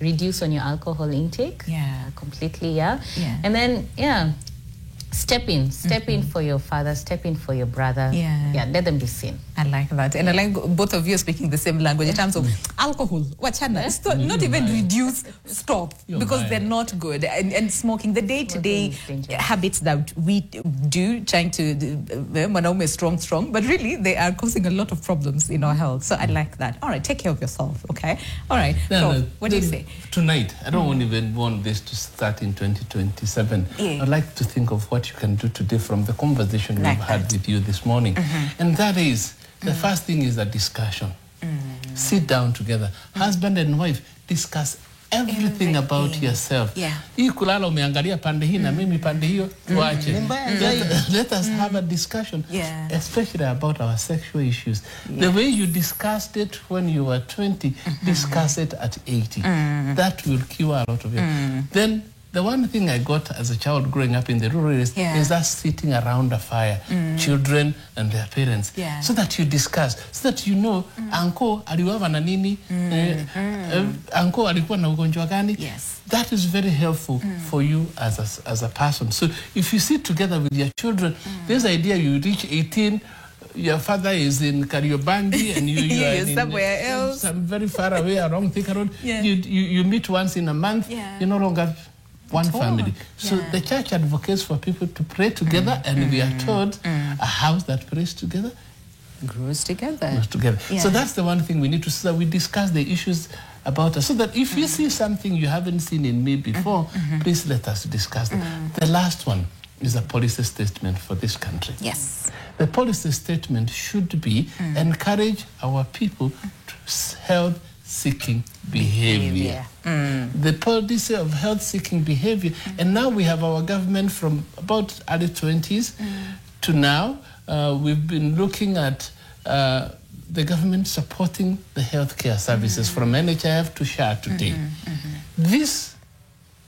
Reduce on your alcohol intake. Completely. And then step in for your father, step in for your brother. Let them be seen. I like that. And I like both of you speaking the same language in terms of alcohol. Not even reduce, stop, because they're not good. And smoking, the day-to-day habits that we do, trying to, manaume strong, but really they are causing a lot of problems in our health. So I like that. All right, take care of yourself, okay? All right, what do you say? Tonight, I don't even want this to start in 2027. I'd like to think of what you can do today from the conversation we've had with you this morning. And that is, the first thing is a discussion. Sit down together. Husband and wife, discuss everything about yourself. Hii kulala umeangalia pande hii na mimi pande hiyo, tuache. Let us have a discussion, especially about our sexual issues. The way you discussed it when you were 20, discuss it at 80. That will cure a lot of it. Then the one thing I got as a child growing up in the rural areas is that sitting around a fire, children and their parents, so that you discuss, so that you know, Anko aliwava na nini, Anko alikuwa na ugonjwa gani. That is very helpful for you as a person. So if you sit together with your children, this idea you reach 18, your father is in Kariobangi and you are somewhere else, some very far away along Thika Road. You meet once in a month. You're no longer one family. So the church advocates for people to pray together, and we are told a house that prays together grows together. So that's the one thing we need to, so that we discuss the issues about us, so that if you see something you haven't seen in me before, please let us discuss it. The last one is a policy statement for this country. The policy statement should be encourage our people to health-seeking behavior. The policy of health-seeking behavior. And now we have our government from about early 20s to now. We've been looking at the government supporting the healthcare services from NHIF to SHA today. These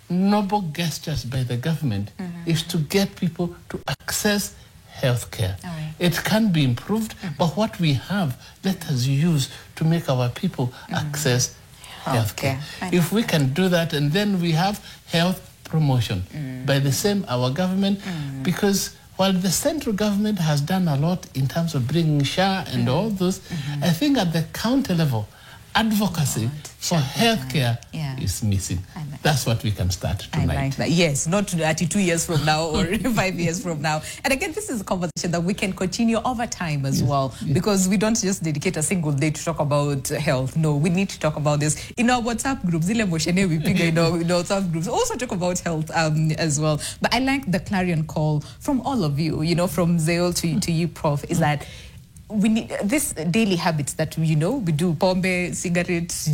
noble gestures by the government is to get people to access healthcare. It can be improved, but what we have, let us use to make our people access healthcare. If we can do that, and then we have health promotion by the same, our government, because while the central government has done a lot in terms of bringing SHA and all those, I think at the county level, advocacy for healthcare is missing. That's what we can start tonight. I like that. Yes, not 2 years from now or 5 years from now. And again, this is a conversation that we can continue over time as well, because we don't just dedicate a single day to talk about health. No, we need to talk about this in our WhatsApp groups. In our WhatsApp groups, also talk about health as well. But I like the clarion call from all of you, from Zeo to you, Prof, is that we need this daily habits that we do pombe, cigarettes,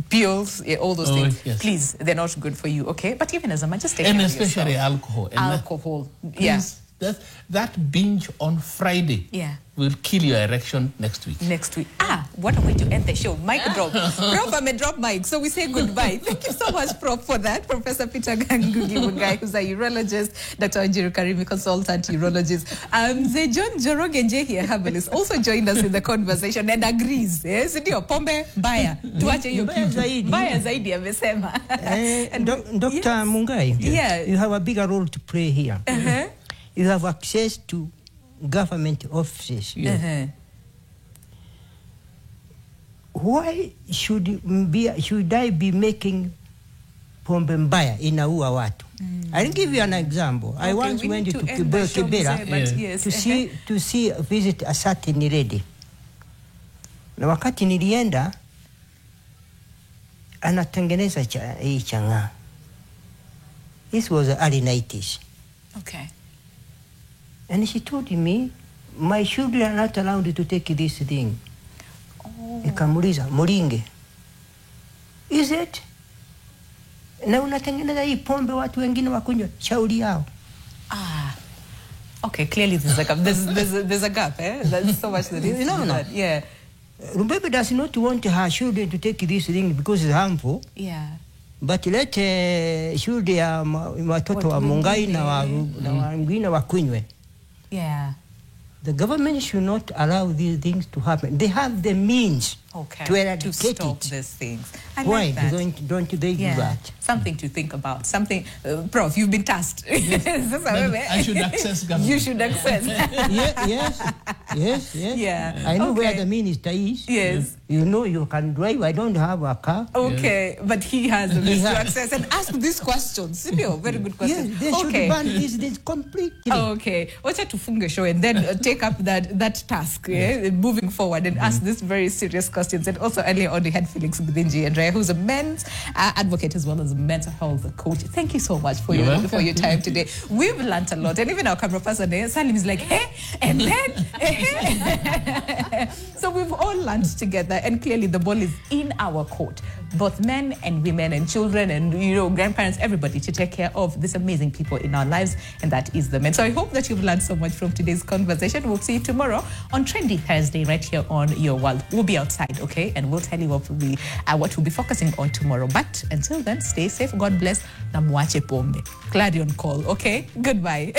pills, all those things. Yes. Please, they're not good for you, okay? But even as a man, just take and care especially of yourself. Alcohol. Please, that binge on Friday will kill your erection next week. What a way to end the show. Mic drop. Prof, I'm a drop mic, so we say goodbye. Thank you so much, Prof, for that. Professor Peter Ngugi Mugai, who's a urologist, Dr. Wanjiru Karimi, consultant urologist. The John Joroge Njehi, herbalist, also joined us in the conversation and agrees. Yes, pombe baya. Tuache hiyo kitu. Baya zaidi amesema. Dr. Mungai, you have a bigger role to play here. You have access to government offices. Why should I be making pombe mbaya inaua watu? I'll give you an example. I once went to Kibera to visit a certain lady. Na wakati nilienda anatengeneza hii chang'aa. This was the early 90s. Okay. And she told me, my children are not allowed to take this thing. Nikamuliza, moringe. Is it? Na unatengeneza hii pombe watu wengine wakunywa, shauri yao. Okay, clearly there's a gap. There's a gap, eh? That's so much that is. No. Yeah. Rumbebe does not want her children to take this thing because it's harmful. Yeah. But let children ya watoto wa Mungai na wengine wakunywe. Yeah. The government should not allow these things to happen. They have the means to eradicate stop these things. Why don't they do that? Something to think about. Something, Prof, you've been tasked. I should access government. You should access. Yes. Yeah. I know where the minister is. Yes. You know you can drive. I don't have a car. Okay, but he has a means to access and ask these questions. Very good question. Yes, they should ban this completely. Okay. Wacha tufunge show and then take up that task, moving forward and ask these very serious questions. And also earlier on we had Felix Githinji Andrea, who's a men's advocate as well as a mental health coach. Thank you so much for your time today. We've learned a lot, and even our camera person Salim is like, hey, and then so we've all learned together, and clearly the ball is in our court, both men and women and children and grandparents, everybody, to take care of these amazing people in our lives, and that is the men. So I hope that you've learned so much from today's conversation. We'll see you tomorrow on Trendy Thursday right here on Your World. We'll be outside, okay, and we'll tell you what we'll be focusing on tomorrow. But until then, stay safe, God bless, na muache pombe. Clarion call, okay? Goodbye.